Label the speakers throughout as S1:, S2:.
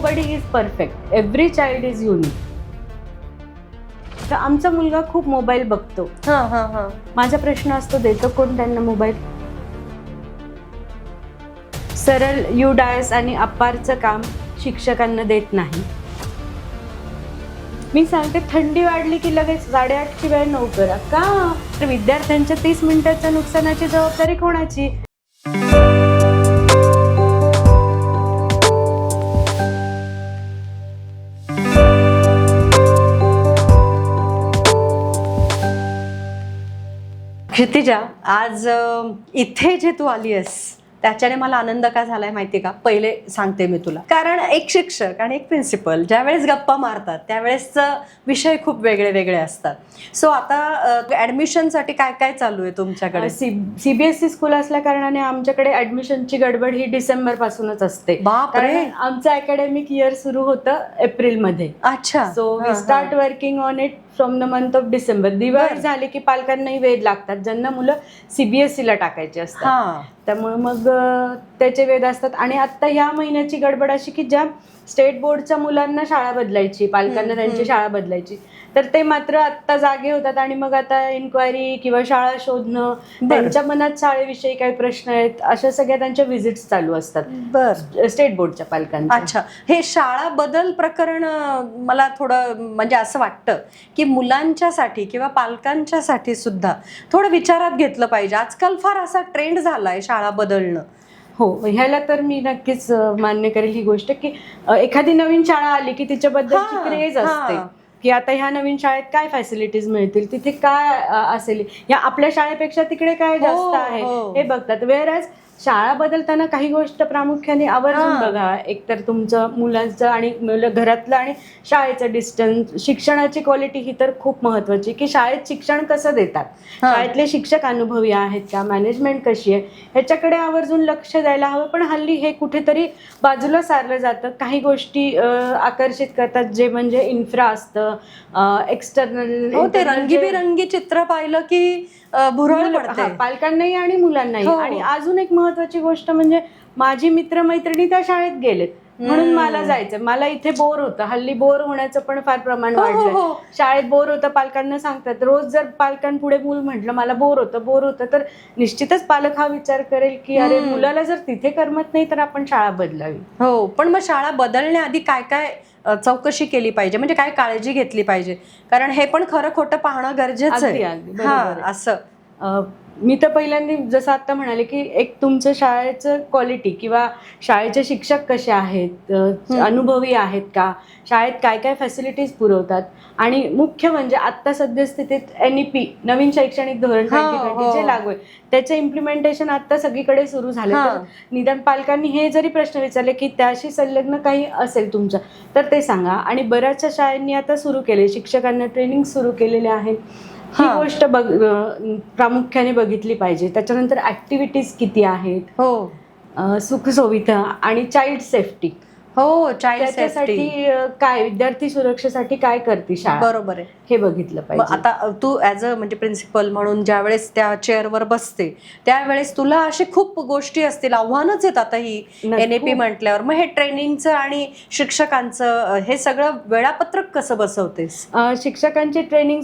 S1: Nobody is perfect, every child is unique. तर आमचा मुलगा खूप मोबाईल बघतो. माझा प्रश्न असतो, देतो कोण त्यांना मोबाईल? सरळ UDAS आणि अपारचं काम शिक्षकांना देत नाही. मी सांगते, थंडी वाढली की लगेच 8:30ची वेळ 9 करा. का? तर विद्यार्थ्यांच्या 30 मिनिटाच्या नुकसानाची जबाबदारी कोणाची?
S2: क्षितिजा, आज इथे जे तू आली आहेस त्याच्याने मला आनंद का झालाय माहिती का? पहिले सांगते मी तुला. कारण एक शिक्षक आणि एक प्रिन्सिपल ज्यावेळेस गप्पा मारतात त्यावेळेस विषय खूप वेगळे वेगळे असतात. सो आता ऍडमिशनसाठी काय काय चालू आहे तुमच्याकडे?
S1: CBSE स्कूल असल्या कारणाने आमच्याकडे ऍडमिशनची गडबड ही डिसेंबर पासूनच असते.
S2: बापरे.
S1: आमचं अकॅडमिक इयर सुरू होतं एप्रिलमध्ये.
S2: अच्छा.
S1: So we start working on it from the month of December. Diwali झाली की पालकांनाही वेध लागतात, ज्यांना मुलं CBSE ला टाकायची असतात. त्यामुळे मग त्याचे वेध असतात. आणि आता ह्या महिन्याची गडबड अशी की ज्या स्टेट बोर्डच्या मुलांना शाळा बदलायची, पालकांना त्यांची शाळा बदलायची, तर ते मात्र आत्ता जागे होतात. आणि मग आता इन्क्वायरी किंवा शाळा शोधणं, त्यांच्या मनात शाळेविषयी काही प्रश्न आहेत, अशा सगळ्या त्यांच्या व्हिजिट्स चालू असतात स्टेट बोर्डच्या पालकांच्या.
S2: अच्छा. हे शाळा बदल प्रकरण मला थोडं म्हणजे असं वाटतं की मुलांच्यासाठी किंवा पालकांच्यासाठी सुद्धा थोडं विचारात घेतलं पाहिजे. आजकाल फार असा ट्रेंड झालाय शाळा बदलणं.
S1: हो, ह्याला तर मी नक्कीच मान्य करेल ही गोष्ट की एखादी नवीन शाळा आली की तिच्याबद्दलची क्रेज असते की आता ह्या नवीन शाळेत काय फॅसिलिटीज मिळतील, तिथे काय असेल, या आपल्या शाळेपेक्षा तिकडे काय जास्त आहे हे बघतात. वेअरएज शाळा बदलताना काही गोष्ट प्रामुख्याने आवर्जून बघा. एकतर तुमचं मुलांचं आणि घरातलं आणि शाळेचं डिस्टन्स, शिक्षणाची क्वालिटी ही तर खूप महत्वाची, की शाळेत शिक्षण कसं देतात, शाळेतले शिक्षक अनुभवी आहेत का, मॅनेजमेंट कशी आहे, ह्याच्याकडे आवर्जून लक्ष द्यायला हवं. पण हल्ली हे कुठेतरी बाजूला सारलं जातं. काही गोष्टी आकर्षित करतात, जे म्हणजे इन्फ्रा असतं, एक्सटर्नल.
S2: ते रंगीबेरंगी चित्र पाहिलं की भुरळ पडते
S1: पालकांनाही आणि मुलांनाही. आणि अजून एक महत्वाची गोष्ट म्हणजे माझी मित्रमैत्रिणी त्या शाळेत गेलेत म्हणून मला जायचं. मला इथे बोर होतं. हल्ली बोर होण्याचं पण फार प्रमाण वाढलंय. शाळेत बोर होतं, पालकांना सांगतात. रोज जर पालकांपुढे मूल म्हटलं मला बोर होतं तर निश्चितच पालक हा विचार करेल की अरे, मुलाला जर तिथे करमत नाही तर आपण शाळा बदलावी.
S2: हो, पण मग शाळा बदलण्याआधी काय काय चौकशी केली पाहिजे, म्हणजे काय काळजी घेतली पाहिजे? कारण हे पण खरं खोटं पाहणं गरजेचं आहे. असं
S1: मी तर पहिल्यांदा जसं आता म्हणाले की एक तुमचं शाळेचं क्वालिटी किंवा शाळेचे शिक्षक कसे आहेत, अनुभवी आहेत का, शाळेत काय काय फॅसिलिटीज पुरवतात, आणि मुख्य म्हणजे आता सद्यस्थितीत NEP नवीन शैक्षणिक धोरण 2020 जे लागू आहे त्याचे इम्प्लिमेंटेशन आता सगळीकडे सुरू झाले. तर निदान पालकांनी हे जरी प्रश्न विचारले की त्याशी संलग्न काही असेल तुमचं तर ते सांगा. आणि बऱ्याचशा शाळांनी आता सुरू केले, शिक्षकांना ट्रेनिंग सुरू केलेले आहे. ही गोष्ट प्रामुख्याने बघितली पाहिजे. त्याच्यानंतर ऍक्टिव्हिटीज किती आहेत, सुखसुविधा आणि चाइल्ड सेफ्टी. त्याच्यासाठी काय, विद्यार्थी सुरक्षेसाठी काय करते शाळा,
S2: बरोबर आहे,
S1: हे बघितलं पाहिजे.
S2: आता तू ऍज अ म्हणजे प्रिन्सिपल म्हणून ज्यावेळेस त्या चेअरवर बसते त्यावेळेस तुला अशी खूप गोष्टी असतील, आव्हानच येतात ही NEP म्हटल्यावर. मग हे ट्रेनिंगचं आणि शिक्षकांचं हे सगळं वेळापत्रक कसं बसवतेस?
S1: शिक्षकांची ट्रेनिंग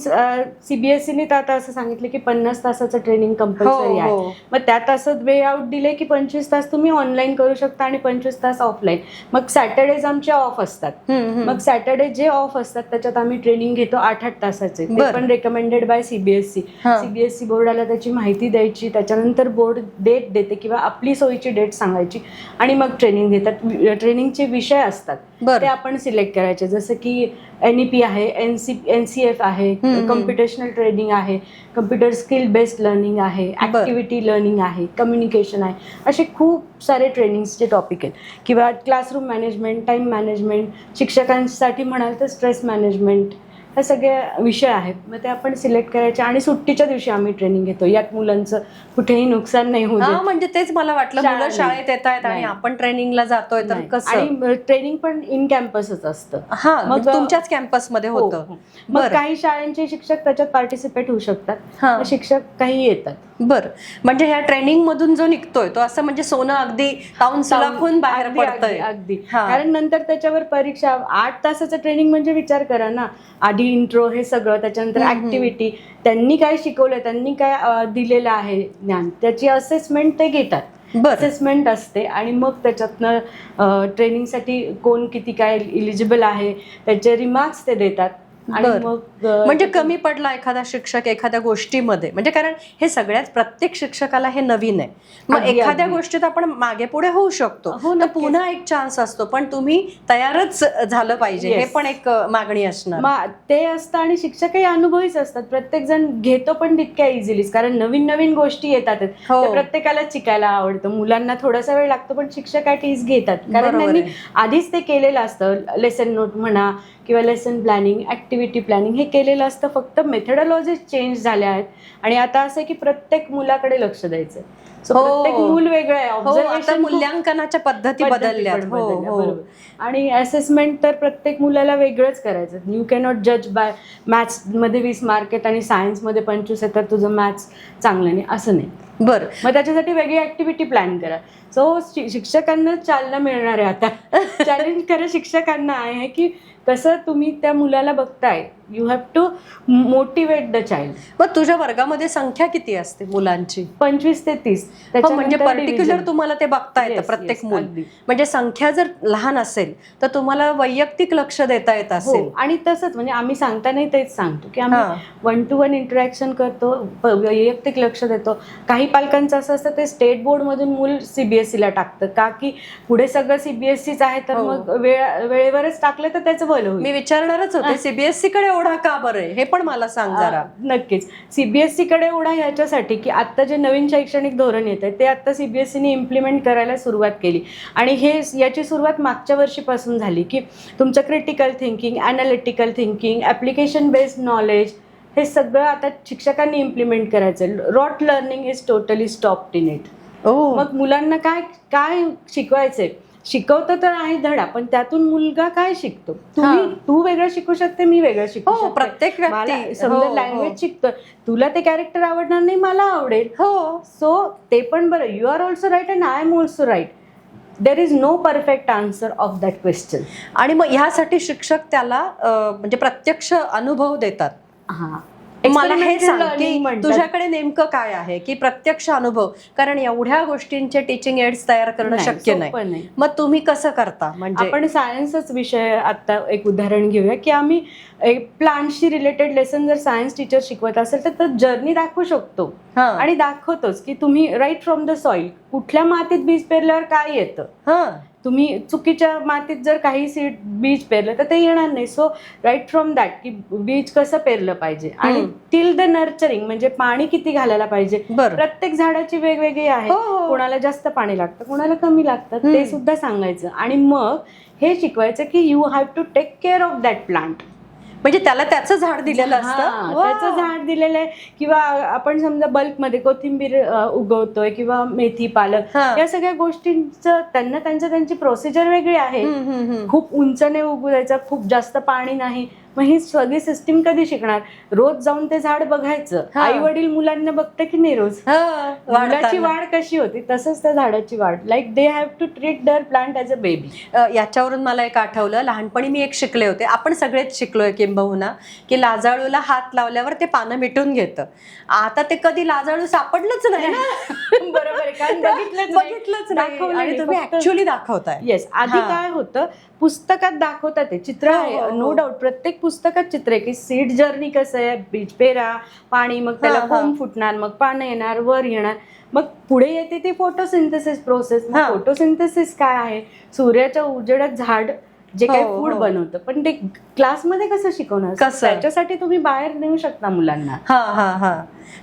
S1: CBSE तर आता असं सांगितलं की 50 तासाचं ट्रेनिंग कंपल्सरी आहे. मग त्या तासात वे आउट दिले की 25 तास तुम्ही ऑनलाईन करू शकता आणि 25 तास ऑफलाईन. मग सॅटर्डेज आमचे ऑफ असतात. मग सॅटर्डे जे ऑफ असतात त्याच्यात आम्ही ट्रेनिंग घेतो 8-8 तासाचे. ते पण रेकमेंडेड बाय CBSE. CBSE बोर्डाला त्याची माहिती द्यायची, त्याच्यानंतर बोर्ड डेट देते किंवा आपली सोयीची डेट सांगायची आणि मग ट्रेनिंग देतात. ट्रेनिंगचे विषय असतात ते आपण सिलेक्ट करायचे, जसं की NEP आहे, NCF आहे, कम्प्युटेशनल ट्रेनिंग आहे, कम्प्युटर स्किल बेस्ड लर्निंग आहे, ऍक्टिव्हिटी लर्निंग आहे, कम्युनिकेशन आहे. असे खूप सारे ट्रेनिंगचे टॉपिक आहेत. किंवा क्लासरूम मॅनेजमेंट, टाइम मॅनेजमेंट, शिक्षकांसाठी म्हणाल तर स्ट्रेस मॅनेजमेंट, हे सगळे विषय आहेत. मग ते आपण सिलेक्ट करायचे आणि सुट्टीच्या दिवशी आम्ही ट्रेनिंग घेतो. यात मुलांचं कुठेही नुकसान नाही होऊ देत.
S2: म्हणजे तेच मला वाटलं,
S1: शाळा
S2: मुलं शाळेत
S1: नाही.
S2: येत आहेत आणि
S1: नाही.
S2: आपण ट्रेनिंगला जातोय तर
S1: नाही.
S2: कसं.
S1: आणि ट्रेनिंग पण इन कॅम्पसच असतं.
S2: मग तुमच्याच कॅम्पसमध्ये
S1: हो,
S2: होतं.
S1: हो. मग काही शाळांचे शिक्षक त्याच्यात पार्टिसिपेट होऊ शकतात.
S2: हा.
S1: मग शिक्षक काही येतात.
S2: बरं, म्हणजे ह्या ट्रेनिंग मधून जो निघतोय तो असं म्हणजे सोनं अगदी ताऊन सुलाखून बाहेर
S1: अगदी,
S2: पडतंय.
S1: अगदी.
S2: हा.
S1: कारण नंतर त्याच्यावर परीक्षा 8 तासाचं ट्रेनिंग म्हणजे विचार करा ना. आधी इंट्रो हे सगळं, त्याच्यानंतर ऍक्टिव्हिटी, त्यांनी काय शिकवलंय, त्यांनी काय दिलेलं आहे ज्ञान, त्याची असेसमेंट ते घेतात. असेसमेंट असते आणि मग त्याच्यातनं ट्रेनिंगसाठी कोण किती काय इलिजिबल आहे त्याचे रिमार्क्स ते देतात. आणि मग
S2: म्हणजे कमी पडला एखादा शिक्षक एखाद्या गोष्टीमध्ये, म्हणजे कारण हे सगळ्याच प्रत्येक शिक्षकाला हे नवीन आहे. मग एखाद्या गोष्टीत आपण मागे पुढे होऊ शकतो, तर पुन्हा एक चान्स असतो, पण तुम्ही तयारच झालं पाहिजे, हे पण एक मागणी असणार.
S1: ते असतं. आणि शिक्षकही अनुभवीच असतात. प्रत्येक जण घेतो पण तितक्या इझिलीच, कारण नवीन नवीन गोष्टी येतात. प्रत्येकाला शिकायला आवडतं. मुलांना थोडासा वेळ लागतो पण शिक्षक ॲट इज घेतात, कारण त्यांनी आधीच ते केलेलं असतं. लेसन नोट म्हणा किंवा लेसन प्लॅनिंग, ऍक्टिव्हिटी प्लॅनिंग हे केलेलं असतं. फक्त मेथडॉलॉजीज चेंज झाल्या आहेत. आणि आता असं आहे की प्रत्येक मुलाकडे लक्ष द्यायचं. प्रत्येक मूल वेगळं आहे. ऑब्झर्वेशन,
S2: मूल्यांकनाच्या पद्धती बदलल्यात.
S1: आणि असेसमेंट तर प्रत्येक मुलाला वेगळंच करायचं. यू कॅनॉट जज बाय मॅथ्स मध्ये 20 मार्क आहेत आणि सायन्स मध्ये 25 आहेत, तर तुझं मॅथ्स चांगलं नाही असं नाही.
S2: बरं,
S1: मग त्याच्यासाठी वेगळी ऍक्टिव्हिटी प्लॅन करा. सो शिक्षकांना चालना मिळणार आहे. आता चॅलेंज खरं शिक्षकांना आहे की कसं तुम्ही त्या मुलाला बघताय, you have to motivate the child.
S2: मग तुझ्या वर्गामध्ये संख्या किती असते मुलांची?
S1: 25 ते 30.
S2: म्हणजे पर्टिक्युलर तुम्हाला ते बघता येतं प्रत्येक मूल. म्हणजे संख्या जर लहान असेल तर तुम्हाला वैयक्तिक लक्ष देता येत असेल.
S1: आणि तसंच म्हणजे आम्ही सांगतानाही तेच सांगतो की आम्ही 1-to-1 इंटरॅक्शन करतो, वैयक्तिक लक्ष देतो. काही पालकांचं असं असतं ते स्टेट बोर्ड मधून मूल CBSE ला टाकतं का की पुढे सगळं CBSEच आहे, तर मग वेळेवरच टाकलं तर त्याचं भलं होईल.
S2: मी विचारणारच होते CBSE कडे ओढा का बरं आहे, हे पण मला सांग जरा.
S1: नक्कीच. CBSE कडे ओढा ह्याच्यासाठी की आता जे नवीन शैक्षणिक धोरण येत आहे ते आता CBSE ने इम्प्लिमेंट करायला सुरुवात केली. आणि याची सुरुवात मागच्या वर्षीपासून झाली की तुमचं critical thinking, analytical thinking, application based knowledge हे सगळं आता शिक्षकांनी इम्प्लिमेंट करायचं. Rote learning is totally stopped in it. मग मुलांना काय काय शिकवायचंय, शिकवतं तर आहे धडा, पण त्यातून मुलगा काय शिकतो. तू वेगळं शिकू शकते, मी वेगळं शिकू शकते.
S2: प्रत्येक व्यक्ती
S1: समजा लँग्वेज शिकतो, तुला ते कॅरेक्टर आवडणार नाही, मला आवडेल. सो ते पण बरं. You are also right and I am also right. There is no perfect answer of that question.
S2: आणि मग ह्यासाठी शिक्षक त्याला म्हणजे प्रत्यक्ष अनुभव देतात. मला हे सांग की तुझ्याकडे नेमकं काय आहे की प्रत्यक्ष अनुभव, कारण एवढ्या गोष्टींचे टीचिंग एड्स तयार करणं शक्य नाही. मग तुम्ही कसं करता? म्हणजे
S1: आपण सायन्सच विषय आता एक उदाहरण घेऊया की आम्ही एक प्लांटशी रिलेटेड लेसन जर सायन्स टीचर शिकवत असेल तर जर्नी दाखवू शकतो आणि दाखवतोच की तुम्ही राईट फ्रॉम द सॉइल, कुठल्या मातीत बीज पेरल्यावर काय येतं. तुम्ही चुकीच्या मातीत जर काही सीड बीज पेरलं तर ते येणार नाही. सो राईट फ्रॉम दॅट की बीज कसं पेरलं पाहिजे आणि टिल द नर्चरिंग म्हणजे पाणी किती घालायला पाहिजे. प्रत्येक झाडाची वेगवेगळी आहे. कोणाला जास्त पाणी लागतं, कोणाला कमी लागतं, ते सुद्धा सांगायचं. आणि मग हे शिकवायचं की you have to take care of that plant.
S2: म्हणजे त्याला त्याचं झाड दिलेलं असतं,
S1: त्याचं झाड दिलेलं आहे. किंवा आपण समजा बल्कमध्ये कोथिंबीर उगवतोय किंवा मेथी, पालक, या सगळ्या गोष्टींचं त्यांची प्रोसिजर वेगळी आहे. खूप उंच नाही उगू द्यायचं, खूप जास्त पाणी नाही. मग ही सगळी सिस्टीम कधी शिकणार? रोज जाऊन ते झाड बघायचं. आई वडील मुलांना बघतं की नाही रोज, मुलाची वाढ कशी होती, तसंच त्या झाडाची वाढ. Like they have to treat their plant as a baby.
S2: याच्यावरून मला एक आठवलं, लहानपणी मी एक शिकले होते, आपण सगळेच शिकलोय किंबहुना, की लाजाळूला हात लावल्यावर ते पानं मिटून घेतं. आता ते कधी लाजाळू सापडलंच नाही ना.
S1: बरोबर, कारण बघितलंच नाही
S2: आणि तुम्ही ऍक्च्युअली दाखवताय.
S1: येस. आधी काय होतं, पुस्तकात दाखवतात ते चित्र आहे, नो डाऊट. प्रत्येक पुस्तकात चित्र आहे की सीड जर्नी कसं आहे, बीज पेरा, पाणी, मग त्याला कोंब फुटणार, मग पानं येणार, वर येणार, मग पुढे येते ती फोटोसिंथेसिस प्रोसेस. फोटोसिंथेसिस काय आहे? सूर्याच्या उजेडात झाड जे काही
S2: हो,
S1: फूड
S2: हो.
S1: बनवतं, पण ते क्लासमध्ये कसं शिकवणार?
S2: कसं?
S1: त्याच्यासाठी तुम्ही बाहेर नेऊ शकता मुलांना.
S2: हा हा हा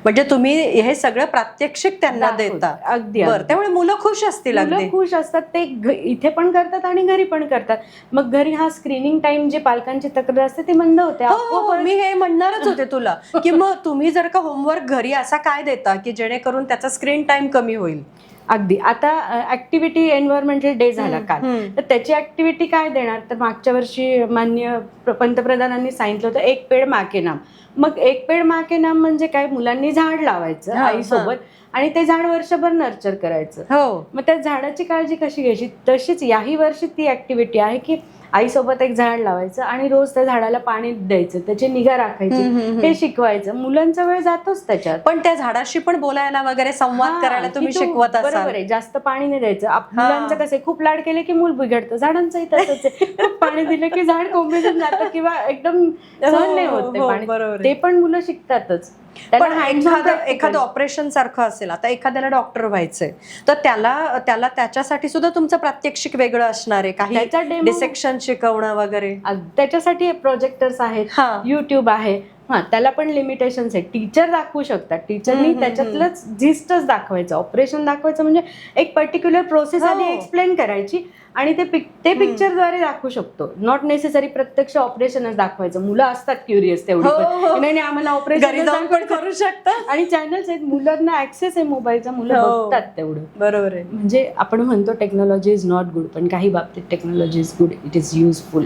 S2: म्हणजे तुम्ही हे सगळं प्रात्यक्षिक त्यांना
S1: दाखवतो.
S2: देता.
S1: अगदी
S2: बरं,
S1: अगदी.
S2: त्यामुळे मुलं खुश असतील. अगदी
S1: मुलं खुश असतात, ते इथे पण करतात आणि घरी पण करतात. मग घरी हा स्क्रीनिंग टाइम जे पालकांची तक्रार असते ती बंद होते.
S2: हो, हो, हो. मी हे म्हणणारच होते तुला की मग तुम्ही जर का होमवर्क घरी असा काय देता की जेणेकरून त्याचा स्क्रीन टाइम कमी होईल?
S1: अगदी. आता ऍक्टिव्हिटी एन्व्हायरमेंटल डे झाला काल, तर त्याची ऍक्टिव्हिटी काय देणार? तर मागच्या वर्षी माननीय पंतप्रधानांनी सांगितलं होतं एक पेड मा के नाम. मग एक पेड मा के नाम म्हणजे काय? मुलांनी झाड लावायचं आईसोबत आणि ते झाड वर्षभर नर्चर करायचं.
S2: हो.
S1: मग त्या झाडाची काळजी कशी घ्यायची? तशीच याही वर्षी ती ऍक्टिव्हिटी आहे की आईसोबत एक झाड लावायचं आणि रोज त्या झाडाला पाणी द्यायचं, त्याची निगा राखायची, हे शिकवायचं. मुलांचा वेळ जातोच त्याच्यात.
S2: पण त्या झाडाशी पण बोलायला वगैरे संवाद करायला तुम्ही शिकवत असाल.
S1: बरोबर आहे. जास्त पाणी नाही द्यायचं. मुलांचं कसं आहे, खूप लाड केले की मूल बिघडतं. झाडांचंही तसंच आहे. खूप पाणी दिलं की झाड कोंबेजून जातं किंवा एकदम सहन नाही होत ते पाणी. ते पण मुलं शिकतातच.
S2: पण एखादं ऑपरेशन सारखं असेल, आता एखाद्याला डॉक्टर व्हायचंय, तर त्याला त्याच्यासाठी सुद्धा तुमचं प्रात्यक्षिक वेगळं असणार आहे. काही डिसेक्शन शिकवणं वगैरे.
S1: त्याच्यासाठी प्रोजेक्टर्स आहेत, युट्यूब आहे. त्याला पण लिमिटेशन्स आहेत. टीचर दाखवू शकतात. टीचरनी त्याच्यातलंच झिस्टच दाखवायचं. ऑपरेशन दाखवायचं म्हणजे एक पर्टिक्युलर प्रोसेस आधी एक्सप्लेन करायची आणि ते पिक्चरद्वारे दाखवू शकतो. नॉट नेसेसरी प्रत्यक्ष ऑपरेशनच दाखवायचं. मुलं असतात क्युरियस तेवढी, नाही आम्हाला ऑपरेशन
S2: पण करू शकतात.
S1: आणि चॅनल्स आहेत, मुलांना ऍक्सेस आहे मोबाईलचा, मुलं बघतात तेवढं.
S2: बरोबर आहे.
S1: म्हणजे आपण म्हणतो टेक्नॉलॉजी इज नॉट गुड, पण काही बाबतीत technology is good, it is useful.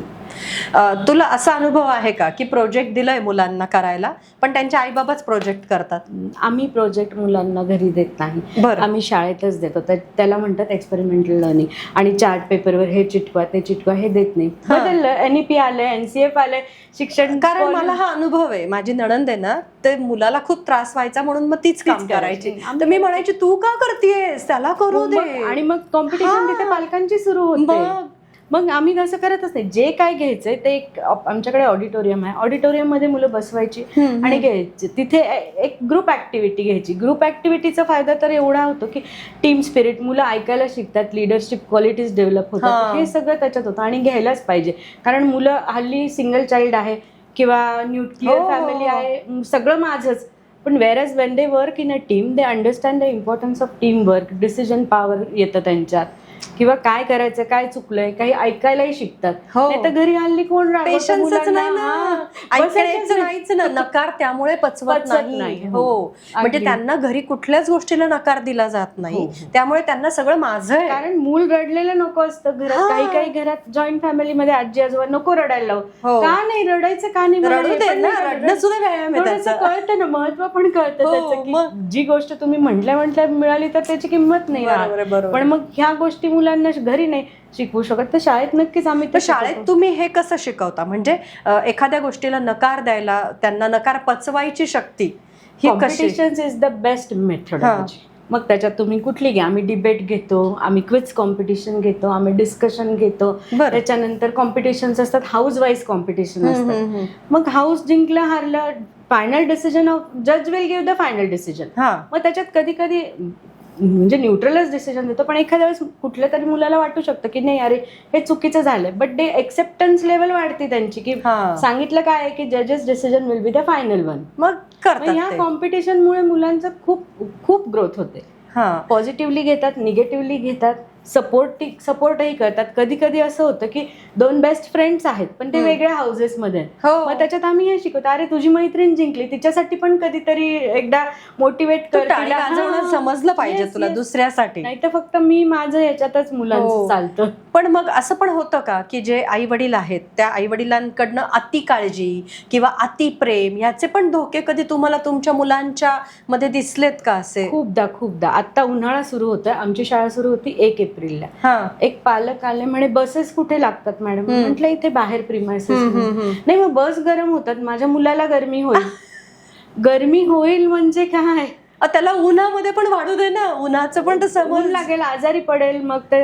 S2: तुला असा अनुभव आहे का की प्रोजेक्ट दिलाय मुलांना करायला पण त्यांचे आई बाबाच प्रोजेक्ट करतात?
S1: आम्ही प्रोजेक्ट मुलांना घरी देत नाही, आम्ही शाळेतच देतो. त्याला म्हणतात एक्सपेरिमेंटल लर्निंग. आणि चार्ट पेपरवर हे चिटकवा ते चिटकवा हे देत नाही. बदललं, NEP आलंय, NCF आलंय शिक्षण.
S2: कारण मला हा अनुभव आहे, माझी नणंद आहे ना, ते मुलाला खूप त्रास व्हायचा म्हणून मग तीच काम करायची. तर मी म्हणायची तू का करतेयस, त्याला करू दे.
S1: आणि मग कॉम्पिटिशन तिथे पालकांची सुरू होते. मग आम्ही असं करतच नाही. जे काय घ्यायचंय ते आमच्याकडे ऑडिटोरियम आहे, ऑडिटोरियम मध्ये मुलं बसवायची आणि घ्यायची. तिथे एक ग्रुप ऍक्टिव्हिटी घ्यायची. ग्रुप ऍक्टिव्हिटीचा फायदा तर एवढा होतो की टीम स्पिरिट, मुलं ऐकायला शिकतात, लिडरशिप क्वालिटीज डेव्हलप होतात. हे सगळं त्याच्यात होतं आणि घ्यायलाच पाहिजे. कारण मुलं हल्ली सिंगल चाइल्ड आहे किंवा न्यूक्लिअर फॅमिली आहे, सगळं माझंच. पण whereas when they work in a team, they understand the importance of team work, decision power येतं त्यांच्यात, किंवा काय करायचं, काय चुकलंय, काही ऐकायलाही शिकतात. नाही तर घरी हल्ली कोण
S2: पेशन्सच नाही ना, ऐकायचं नाहीच ना, नकार त्यामुळे पचवत नाही. हो, म्हणजे त्यांना घरी कुठल्याच गोष्टीला नकार दिला जात नाही, त्यामुळे त्यांना सगळं माझं आहे.
S1: कारण मूल रडलेलं नको असतं घरात. काही घरात जॉईंट फॅमिलीमध्ये आजी आजोबा नको रडायला लावू. का नाही रडायचं, का नाही
S2: रडणं सुद्धा व्यायाम आहे त्याचा.
S1: कळतं ना, महत्व पण कळतं त्याचं की जी गोष्ट तुम्ही म्हटल्या मिळाली तर त्याची किंमत नाही. पण मग ह्या गोष्टी मुलांना घरी नाही शिकवू शकत, तर शाळेत नक्कीच आम्ही.
S2: तर शाळेत तुम्ही हे कसं शिकवता? म्हणजे एखाद्या गोष्टीला नकार द्यायला, त्यांना नकार पचवायची शक्ती.
S1: Competitions is the best methodology. मग त्याच्यात तुम्ही कुठली घ्या. आम्ही डिबेट घेतो, आम्ही क्विज कॉम्पिटिशन घेतो, आम्ही डिस्कशन घेतो. त्याच्यानंतर कॉम्पिटिशन्स असतात, हाऊस वाईज कॉम्पिटिशन असतात. मग हाऊस जिंकलं हारलं, फायनल डिसिजन ऑफ जज will give the final decision. मग त्याच्यात कधी कधी म्हणजे न्यूट्रलच डिसिजन देतो, पण एखाद्या वेळेस कुठल्या तरी मुलाला वाटू शकतं की नाही अरे हे चुकीचं झालंय, बट ते एक्सेप्टन्स लेवल वाढते त्यांची की सांगितलं काय आहे की जजेस decision will be the final one.
S2: मग ह्या
S1: कॉम्पिटिशनमुळे मुलांचं खूप खूप ग्रोथ होते. पॉझिटिव्हली घेतात, निगेटिव्हली घेतात, सपोर्टही करतात. कधी कधी असं होतं की दोन बेस्ट फ्रेंड्स आहेत पण ते वेगळ्या हाऊसेस मध्ये, मग त्याच्यात आम्ही हे शिकवतो, अरे तुझी मैत्रीण जिंकली, तिच्यासाठी पण कधीतरी एकदा मोटिवेट कर,
S2: समजलं पाहिजे तुला दुसऱ्यासाठी,
S1: नाही तर फक्त मी माझं याच्यातच मुलांचं चालतं.
S2: पण मग असं पण होतं का की जे आई वडील आहेत त्या आई वडिलांकडनं अति काळजी किंवा अति प्रेम याचे पण धोके कधी तुम्हाला तुमच्या मुलांच्या मध्ये दिसलेत का? असे
S1: खूपदा. आता उन्हाळा सुरू होतोय, आमची शाळा सुरू होती 1 एप्रिलला. एक पालक आले, म्हणे बसेस कुठे लागतात मॅडम? म्हटलं इथे बाहेर प्रिमायसेस. नाही मग बस गरम होतात, माझ्या मुलाला गरमी होईल. गरमी होईल म्हणजे काय,
S2: त्याला उन्हामध्ये पण वाढू दे ना, उन्हाचं पण तर
S1: ऊन
S2: समज
S1: लागेल, आजारी पडेल, मग ते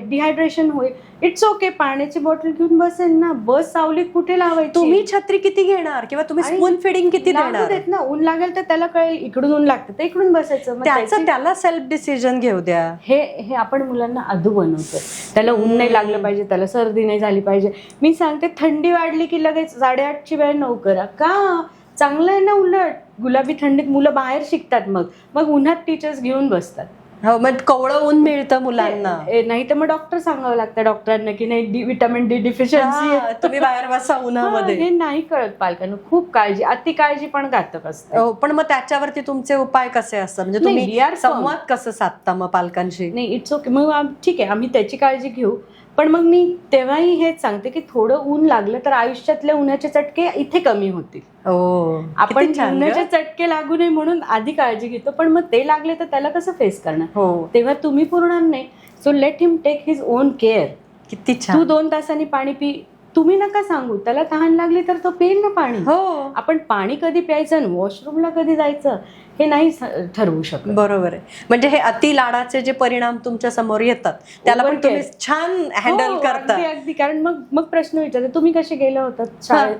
S1: डिहायड्रेशन होईल. इट्स ओके, पाण्याची बॉटल घेऊन बसेल ना. बस सावलीत कुठे लावायची?
S2: तुम्ही छत्री किती घेणार किंवा तुम्ही
S1: आणि
S2: स्पून फिडिंग किती
S1: लागू
S2: देणार?
S1: देत ना. ऊन लागेल तर त्याला कळेल इकडून ऊन लागतं तर इकडून बसायचं. मग
S2: त्याचं त्याला सेल्फ डिसिजन घेऊ द्या.
S1: हे आपण मुलांना अधू बनवतोय. त्याला ऊन नाही लागलं पाहिजे, त्याला सर्दी नाही झाली पाहिजे. मी सांगते थंडी वाढली की लगेच 8:30ची वेळ 9 करा. का? चांगलं आहे ना. उलट गुलाबी थंडीत मुलं बाहेर शिकतात, मग उन्हात टीचर्स घेऊन बसतात.
S2: हो, मग कवळं ऊन मिळतं मुलांना.
S1: नाही तर मग डॉक्टर सांगावं लागतं डॉक्टरांना की नाही विटामिन डी डिफिशियन्सी आहे,
S2: तुम्ही बाहेर बसा उन्हामध्ये.
S1: हे नाही कळत पालकांना. खूप काळजी, अति काळजी पण घातक असते.
S2: हो, पण मग त्याच्यावरती तुमचे उपाय कसे असतात? म्हणजे
S1: नाही,
S2: तुम्ही
S1: we are firm.
S2: संवाद कसं साधता मग पालकांशी?
S1: नाही, इट्स ओके. मग ठीक आहे, आम्ही त्याची काळजी घेऊ. पण मग मी तेव्हाही हेच सांगते की थोडं ऊन लागलं तर आयुष्यातले उन्हाचे चटके इथे कमी होतील. आपण उन्हाचे चटके लागू नये म्हणून आधी काळजी घेतो, पण मग ते लागले तर त्याला कसं फेस करणार?
S2: हो,
S1: तेव्हा तुम्ही पुरणार नाही. So let him take his own care.
S2: किती
S1: तू
S2: छान.
S1: 2 तासांनी पाणी पी. तुम्ही नका सांगू, त्याला तहान लागली तर तो पेल ना पाणी.
S2: हो,
S1: आपण पाणी कधी प्यायचं आणि वॉशरूमला कधी जायचं हे नाही ठरवू शकत.
S2: बरोबर आहे. म्हणजे हे अति लाडाचे जे परिणाम तुमच्या समोर येतात त्याला पण तुम्ही छान हँडल करता.
S1: अगदी अगदी. कारण मग प्रश्न विचारते, तुम्ही कसे गेले होतात शाळेत?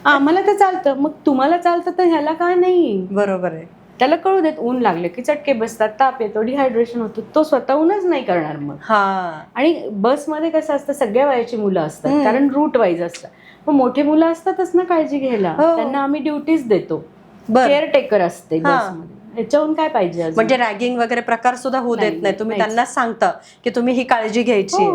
S1: आम्हाला तर चालतं. मग तुम्हाला चालतं तर ह्याला का नाही?
S2: बरोबर आहे.
S1: त्याला कळू देत. ऊन लागले की चटके बसतात, ताप येतो, डिहायड्रेशन होतो. तो स्वतःहूनच नाही करणार मग. आणि बसमध्ये कसं असतं, सगळ्या वयाची मुलं असतात कारण रूट वाईज असतात. मग मोठे मुलं असतातच ना काळजी घ्यायला. त्यांना आम्ही ड्युटीज देतो. केअर टेकर असते बसमध्ये. याच्याहून काय पाहिजे?
S2: म्हणजे रॅगिंग वगैरे प्रकार सुद्धा होऊ देत नाही. तुम्ही त्यांना सांगता की तुम्ही ही काळजी घ्यायची.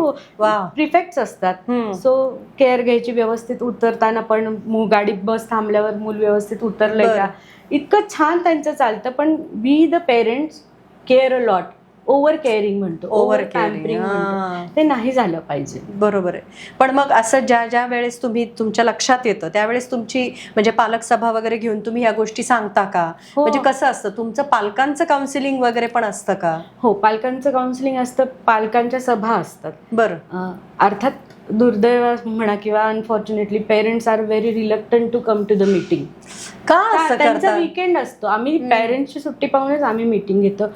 S1: प्रिफेक्ट्स असतात. सो केअर घ्यायची व्यवस्थित. उतरताना पण गाडी बस थांबल्यावर मूल व्यवस्थित उतरलंय का, इतकं छान त्यांचं चालतं. पण we the parents care a lot. Over caring म्हणतो, ओव्हर पॅम्परिंग म्हणतो, ते नाही झालं पाहिजे.
S2: बरोबर आहे. पण मग असं ज्या वेळेस तुम्ही तुमच्या लक्षात येतं त्यावेळेस तुमची म्हणजे पालक सभा वगैरे घेऊन तुम्ही या गोष्टी सांगता का? म्हणजे कसं असतं तुमचं पालकांचं काउन्सिलिंग वगैरे पण असतं का?
S1: हो, पालकांचं काउन्सिलिंग असतं, पालकांच्या सभा असतात.
S2: बरं.
S1: अर्थात दुर्दैव म्हणा किंवा unfortunately parents are very reluctant to come to the meeting.
S2: का असं
S1: त्यांचा वीकेंड असतो. आम्ही पेरेंट्सची सुट्टी पाहूनच आम्ही मीटिंग घेतो.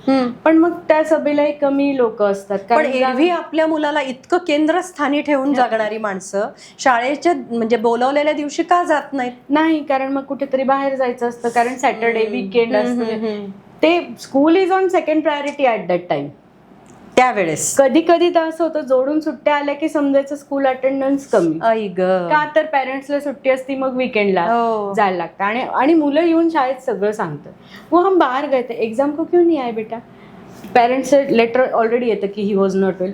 S1: पण मग त्या सभेलाही कमी लोक असतात.
S2: पण एरवी आपल्या मुलाला इतकं केंद्रस्थानी ठेवून जगणारी माणसं शाळेच्या म्हणजे बोलवलेल्या दिवशी का जात नाहीत?
S1: नाही, कारण मग कुठेतरी बाहेर जायचं असतं. कारण सॅटर्डे वीकेंड असतं. ते school is on second priority at that time.
S2: त्यावेळेस
S1: कधी कधी तर असं होतं, जोडून सुट्ट्या आल्या की समजायचं स्कूल अटेंडन्स कमी. का तर पेरेंट्सला सुट्टी असती, मग विकेंडला जायला लागतं. आणि मुलं येऊन शाळेत सगळं सांगतात. वो हम बाहेर गए थे, एग्जाम को क्यों नहीं आए बेटा? पेरेंट्स लेटर ऑलरेडी येतं की ही वॉज नॉट वेल.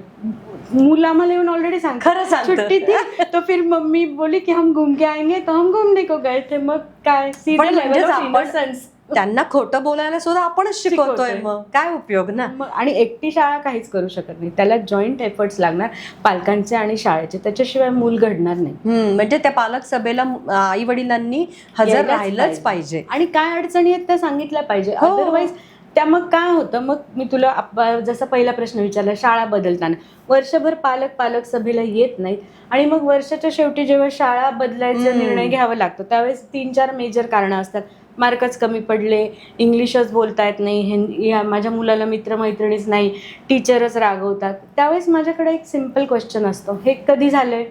S1: मुलं आम्हाला येऊन ऑलरेडी सांगतात छुट्टी थी, तो फिर मम्मी बोली की हम घूम के आएंगे, तो हम घूमने को गए थे. मग काय सीधे लेवल ऑफ इनोसेन्स.
S2: त्यांना खोटं बोलायला सुद्धा आपणच शिकवतोय, मग काय उपयोग ना.
S1: मग आणि एकटी शाळा काहीच करू शकत नाही. त्याला जॉईंट एफर्ट्स लागणार पालकांचे आणि शाळेचे, त्याच्याशिवाय मूल घडणार नाही.
S2: म्हणजे त्या पालक सभेला आई वडिलांनी हजर राहिलंच पाहिजे
S1: आणि काय अडचणी आहेत त्या सांगितल्या पाहिजे. अदरवाईज त्या मग काय होतं, मग मी तुला जसा पहिला प्रश्न विचारला, शाळा बदलताना वर्षभर पालक सभेला येत नाहीत आणि मग वर्षाच्या शेवटी जेव्हा शाळा बदलायचा निर्णय घ्यावा लागतो त्यावेळेस 3-4 मेजर कारणं असतात. मार्कच कमी पडले, इंग्लिशच बोलता येत नाही, माझ्या मुलाला मित्रमैत्रिणीच नाही, टीचरच रागवतात. त्यावेळेस माझ्याकडे एक सिम्पल क्वेश्चन असतो, हे कधी झालंय?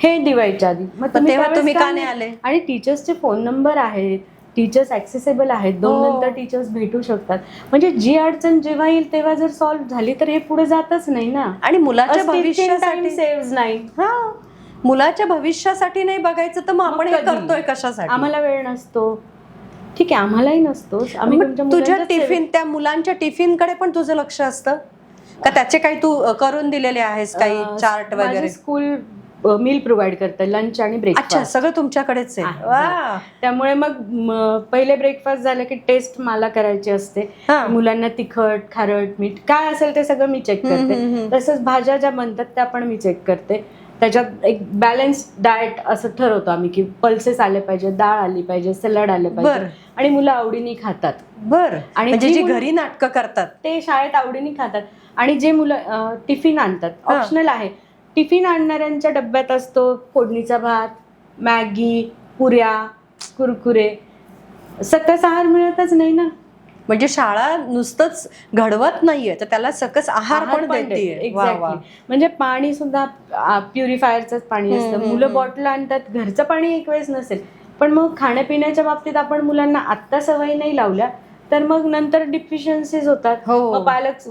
S1: हे दिवाळीच्या आधी. मग
S2: तुम्ही का नाही आले?
S1: आणि टीचर्सचे फोन नंबर आहेत, टीचर्स ऍक्सेसेबल आहेत, 2 नंतर टीचर्स भेटू शकतात. म्हणजे जी अडचण जेव्हा येईल तेव्हा जर सॉल्व्ह झाली तर हे पुढे जातच नाही ना.
S2: आणि मुलाच्या भविष्यासाठी
S1: सेव्ह नाही.
S2: मुलाच्या भविष्यासाठी नाही बघायचं तर मग आपण हे करतोय कशासाठी?
S1: आम्हाला वेळ नसतो. ठीक आहे, आम्हालाही नसतो. आम्ही
S2: तुझ्या टिफिन, त्या मुलांच्या टिफिनकडे पण तुझं लक्ष असतं का? त्याचे काही तू करून दिलेले आहेस काही चार्ट वगैरे?
S1: स्कूल मील प्रोव्हाइड करतं, लंच आणि ब्रेकफास्ट.
S2: अच्छा, सगळं तुमच्याकडेच आहे.
S1: त्यामुळे मग पहिले ब्रेकफास्ट झालं की टेस्ट मला करायची असते. मुलांना तिखट, खारट, मीठ काय असेल ते सगळं मी चेक करते. तसंच भाज्या ज्या बनतात त्या पण मी चेक करते. त्याच्यात एक बॅलन्स डाएट असं ठरवतो आम्ही की पल्सेस आले पाहिजे, डाळ आली पाहिजे, सलाड आले पाहिजे आणि मुलं आवडीने खातात.
S2: आणि म्हणजे जी घरी नाटकं करतात
S1: ते शाळेत आवडीने खातात. आणि जे मुलं टिफिन आणतात, ऑप्शनल आहे, टिफिन आणणाऱ्यांच्या डब्यात असतो फोडणीचा भात, मॅगी, पुऱ्या, कुरकुरे. सकस आहार मिळतच नाही ना.
S2: म्हणजे शाळा नुसतंच घडवत नाहीये तर त्याला सकस आहार पण देते.
S1: एक्झॅक्टली. म्हणजे पाणी सुद्धा प्युरिफायरचंच पाणी असतं. मुलं बॉटल आणतात, घरचं पाणी एक वेळेस नसेल, पण मग खाण्यापिण्याच्या बाबतीत आपण मुलांना आत्ता सवयी नाही लावल्या तर मग नंतर डिफिशियन्सीज होतात. मग पालक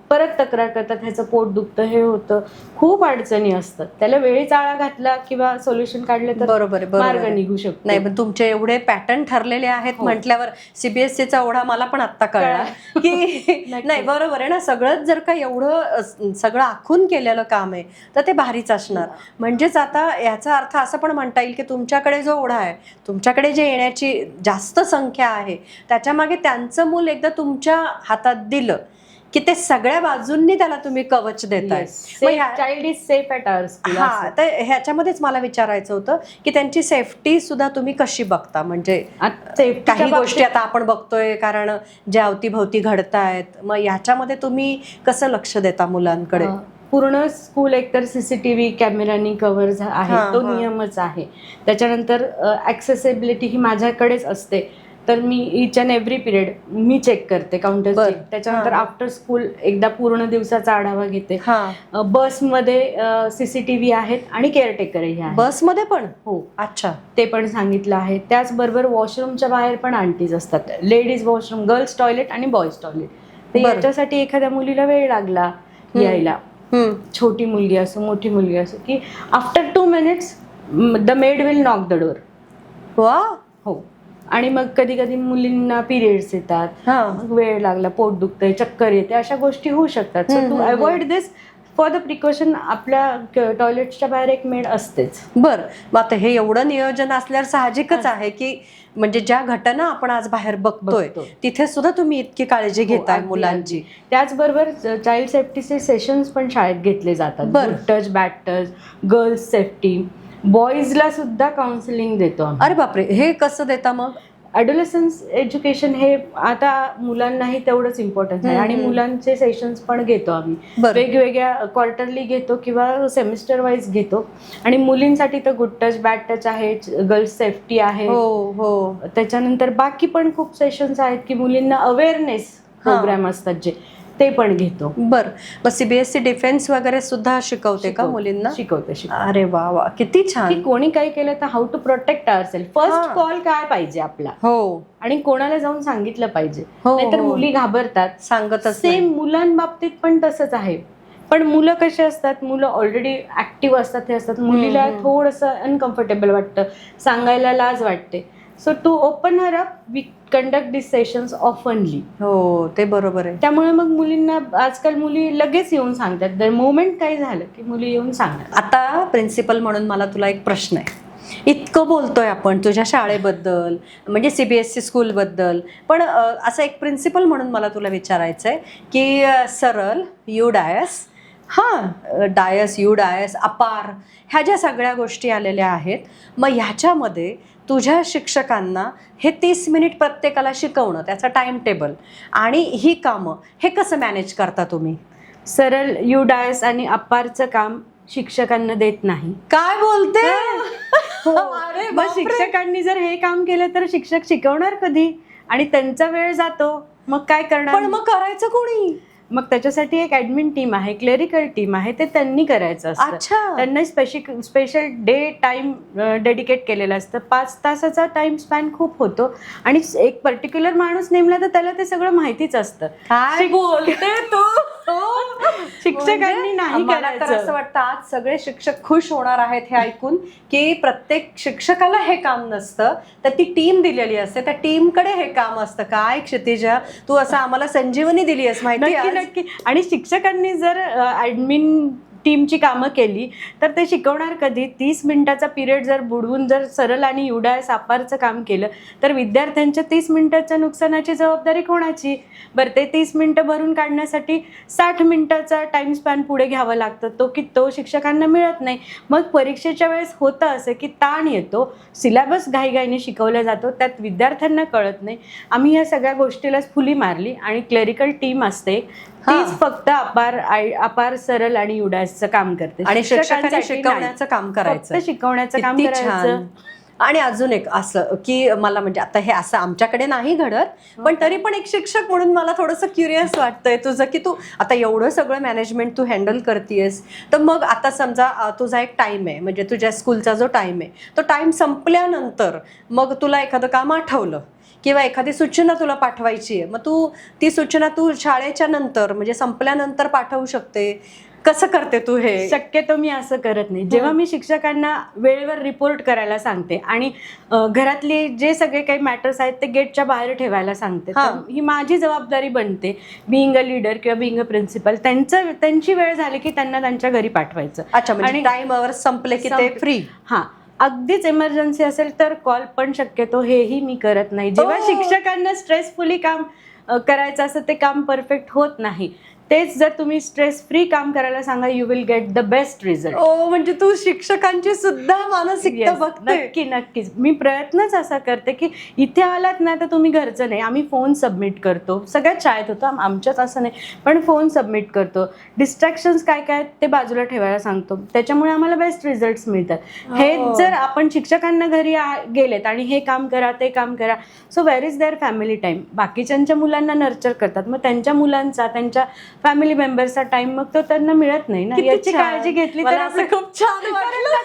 S1: परत तक्रार करतात, ह्याचं पोट दुखतं, हे होतं, खूप अडचणी असतात. त्याला वेळीच आळा घातला किंवा सोल्युशन काढलं तर
S2: बरोबर
S1: मार्ग निघू शकतो.
S2: नाही, पण तुमचे एवढे पॅटर्न ठरलेले आहेत म्हटल्यावर सीबीएसईचा ओढा मला पण आता कळला की नाही, बरोबर आहे ना. सगळंच जर का एवढं सगळं आखून केलेलं काम आहे तर ते भारीच असणार. म्हणजेच आता याचा अर्थ असं पण म्हणता येईल की तुमच्याकडे जो ओढा आहे, तुमच्याकडे जे येण्याची जास्त संख्या आहे, त्याच्या मागे त्यांचं मूल एकदा तुमच्या हातात दिलं की ते सगळ्या बाजूंनी त्याला तुम्ही कवच देताय.
S1: Child is safe at our school.
S2: हा, तर ह्याच्यामध्येच मला विचारायचं होतं की त्यांची सेफ्टी सुद्धा तुम्ही कशी बघता. म्हणजे काही गोष्टी आता आपण बघतोय कारण जे अवतीभवती घडतायत, मग ह्याच्यामध्ये तुम्ही कसं लक्ष देता मुलांकडे?
S1: पूर्ण स्कूल एकतर सीसीटीव्ही कॅमेरानी कव्हर आहे, तो नियमच आहे. त्याच्यानंतर ऍक्सेसिबिलिटी ही माझ्याकडेच असते, तर मी इच अँड एव्हरी पिरियड मी चेक करते, काउंटर चेक. त्याच्यानंतर आफ्टर स्कूल एकदा पूर्ण दिवसाचा आढावा घेते. बसमध्ये सीसीटीव्ही आहेत आणि केअरटेकरही आहे.
S2: बसमध्ये पण?
S1: हो.
S2: अच्छा,
S1: ते पण सांगितलं आहे. त्याचबरोबर वॉशरूमच्या बाहेर पण आंटीज असतात. लेडीज वॉशरूम, गर्ल्स टॉयलेट आणि बॉईज टॉयलेट. तर याच्यासाठी एखाद्या मुलीला वेळ लागला यायला, छोटी मुलगी असो मोठी मुलगी असो, की after 2 minutes the made will knock the door.
S2: वा.
S1: हो. आणि मग कधी कधी मुलींना पिरियड्स येतात, मग वेळ लागला, पोट दुखतंय, चक्कर येते, अशा गोष्टी होऊ शकतात. So to avoid this, for the precaution आपल्या टॉयलेटच्या बाहेर एक मेड असतेच.
S2: बरं, मग आता हे एवढं नियोजन असल्यावर साहजिकच आहे की म्हणजे ज्या घटना आपण आज बाहेर बघतोय तिथे सुद्धा तुम्ही इतकी काळजी घेताय मुलांची.
S1: त्याचबरोबर चाइल्ड सेफ्टीचे सेशन्स पण शाळेत घेतले जातात. Good touch, bad touch, girls safety, बॉईजला सुद्धा काउन्सिलिंग देतो.
S2: अरे बापरे, हे कसं देता मग?
S1: ॲडोलेसन्स एज्युकेशन हे आता मुलांनाही तेवढंच इम्पॉर्टन्स आहे आणि मुलांचे सेशन्स पण घेतो आम्ही. वेगवेगळ्या क्वार्टरली घेतो किंवा सेमिस्टर वाईज घेतो. आणि मुलींसाठी तर गुड टच, बॅड टच आहे, गर्ल्स सेफ्टी आहे. त्याच्यानंतर बाकी पण खूप सेशन्स आहेत की मुलींना अवेअरनेस प्रोग्राम असतात जे, ते पण घेतो.
S2: बरं, मग सीबीएसई डिफेन्स वगैरे सुद्धा शिकवते का मुलींना?
S1: शिकवते.
S2: अरे वा वा, किती छान.
S1: की कोणी काही केलं तर how to protect ourselves, first call काय पाहिजे आपला, आणि कोणाला जाऊन सांगितलं पाहिजे, नाहीतर मुली घाबरतात, सांगतच. सेम मुलांबाबतीत पण तसंच आहे. पण मुलं कशी असतात, मुलं ऑलरेडी ऍक्टिव्ह असतात, हे असतात, मुलीला थोडंसं अनकम्फर्टेबल वाटतं, सांगायला लाज वाटते. So to open her up we conduct this sessions oftenly.
S2: हो, ते बरोबर आहे.
S1: त्यामुळे मग मुलींना आजकाल मुली लगेच येऊन सांगतात, द मोमेंट काही झालं की मुली येऊन सांगतात.
S2: आता प्रिन्सिपल म्हणून मला तुला एक प्रश्न आहे. इतकं बोलतोय आपण तुझ्या शाळेबद्दल, म्हणजे सीबीएसई स्कूलबद्दल, पण असं एक प्रिन्सिपल म्हणून मला तुला विचारायचं आहे की सरल, यू डायस, डायस, यू डायस, अपार, ह्या ज्या सगळ्या गोष्टी आलेल्या आहेत, मग ह्याच्यामध्ये तुझ्या शिक्षकांना हे 30 मिनिट प्रत्येकाला शिकवणं, त्याचं टाइम टेबल आणि ही कामं, हे कसं मॅनेज करता तुम्ही?
S1: सरळ, यू डायस आणि अपारचं काम शिक्षकांना देत नाही.
S2: काय बोलते?
S1: मग शिक्षकांनी जर हे काम केलं तर शिक्षक शिकवणार कधी? आणि त्यांचा वेळ जातो, मग काय करणार?
S2: पण मग करायचं कोणी?
S1: मग त्याच्यासाठी एक ऍडमिन टीम आहे, क्लेरिकल टीम आहे, ते त्यांनी करायचं असतं. त्यांना स्पेशल डे टाइम डेडिकेट केलेलं असतं. 5 तासाचा टाइम स्पॅन खूप होतो आणि एक पर्टिक्युलर माणूस नेमला तर त्याला ते सगळं माहितीच असतं.
S2: काय बोलते तू?
S1: शिक्षकांनी नाही करायचं.
S2: तर असं वाटतं आज सगळे शिक्षक खुश होणार आहेत हे ऐकून की प्रत्येक शिक्षकाला हे काम नसतं, तर ती टीम दिलेली असते, त्या टीमकडे हे काम असतं. काय क्षितिजा, तू असं आम्हाला संजीवनी दिली आहेस माहिती.
S1: नक्की. आणि शिक्षकांनी जर ऍडमिन टीमची कामं केली तर ते शिकवणार कधी? 30 मिनिटाचा पिरियड जर बुडवून जर सरळ आणि युडायस अपारचं काम केलं तर विद्यार्थ्यांच्या 30 मिनिटाच्या नुकसानाची जबाबदारी कोणाची? बरं, ते 30 मिनिटं भरून काढण्यासाठी 60 मिनिटाचा टाइम स्पॅन पुढे घ्यावा लागतं, तो शिक्षकांना मिळत नाही. मग परीक्षेच्या वेळेस होतं असं की ताण येतो, सिलेबस घाईघाईने शिकवला जातो, त्यात विद्यार्थ्यांना कळत नाही. आम्ही या सगळ्या गोष्टीलाच फुली मारली आणि क्लेरिकल टीम असते, तीच फक्त अपार, सरळ आणि युडायसचं काम करते
S2: आणि शिक्षकांनी शिकवण्याचं काम करायचं.
S1: शिकवण्याचं काम करायचं.
S2: आणि अजून एक असं की मला म्हणजे आता हे असं आमच्याकडे नाही घडत, पण तरी पण एक शिक्षक म्हणून मला थोडंसं क्युरियस वाटतंय तुझं, की तू आता एवढं सगळं मॅनेजमेंट तू हँडल करतेस, तर मग आता समजा तुझा एक टाइम आहे, म्हणजे तुझ्या स्कूलचा जो टाइम आहे तो टाइम संपल्यानंतर मग तुला एखादं काम आठवलं किंवा एखादी सूचना तुला पाठवायची आहे, मग तू ती सूचना तू शाळेच्या नंतर म्हणजे संपल्यानंतर पाठवू शकते. कसं करते तू हे?
S1: शक्यतो मी असं करत नाही. जेव्हा मी शिक्षकांना वेळेवर रिपोर्ट करायला सांगते आणि घरातले जे सगळे काही मॅटर्स आहेत ते गेटच्या बाहेर ठेवायला सांगते, तर ही माझी जबाबदारी बनते, बिईंग अ लीडर किंवा बिईंग अ प्रिन्सिपल. त्यांची वेळ झाली की त्यांना त्यांच्या घरी पाठवायचं.
S2: अच्छा, म्हणजे टाइम आवर संपले की ते फ्री.
S1: हां, अगदीच इमर्जन्सी असेल तर कॉल, पण शक्यतो हेही मी करत नाही. जेव्हा शिक्षकांना स्ट्रेसफुली काम करायचं असं ते काम परफेक्ट होत नाही. तेच जर तुम्ही स्ट्रेस फ्री काम करायला सांगा, you will get the best result.
S2: म्हणजे तू शिक्षकांची सुद्धा मानसिकता बघते.
S1: नक्कीच. मी प्रयत्नच असा करते की इथे आलात ना तर तुम्ही घरचं नाही, आम्ही फोन सबमिट करतो. सगळ्यात शाळेत होतो, आमच्याच असं नाही, पण फोन सबमिट करतो. डिस्ट्रॅक्शन्स काय काय ते बाजूला ठेवायला सांगतो. त्याच्यामुळे आम्हाला बेस्ट रिझल्ट्स मिळतात. हे जर आपण शिक्षकांना घरी गेलेत आणि हे काम करा ते काम करा, so where is their family time? बाकीच्यांच्या मुलांना नर्चर करतात, मग त्यांच्या मुलांचा, त्यांच्या फॅमिली मेंबर्सचा टाइम मग तो त्यांना मिळत नाही ना. याची काळजी घेतली तर
S2: असं खूप छान वाटलं.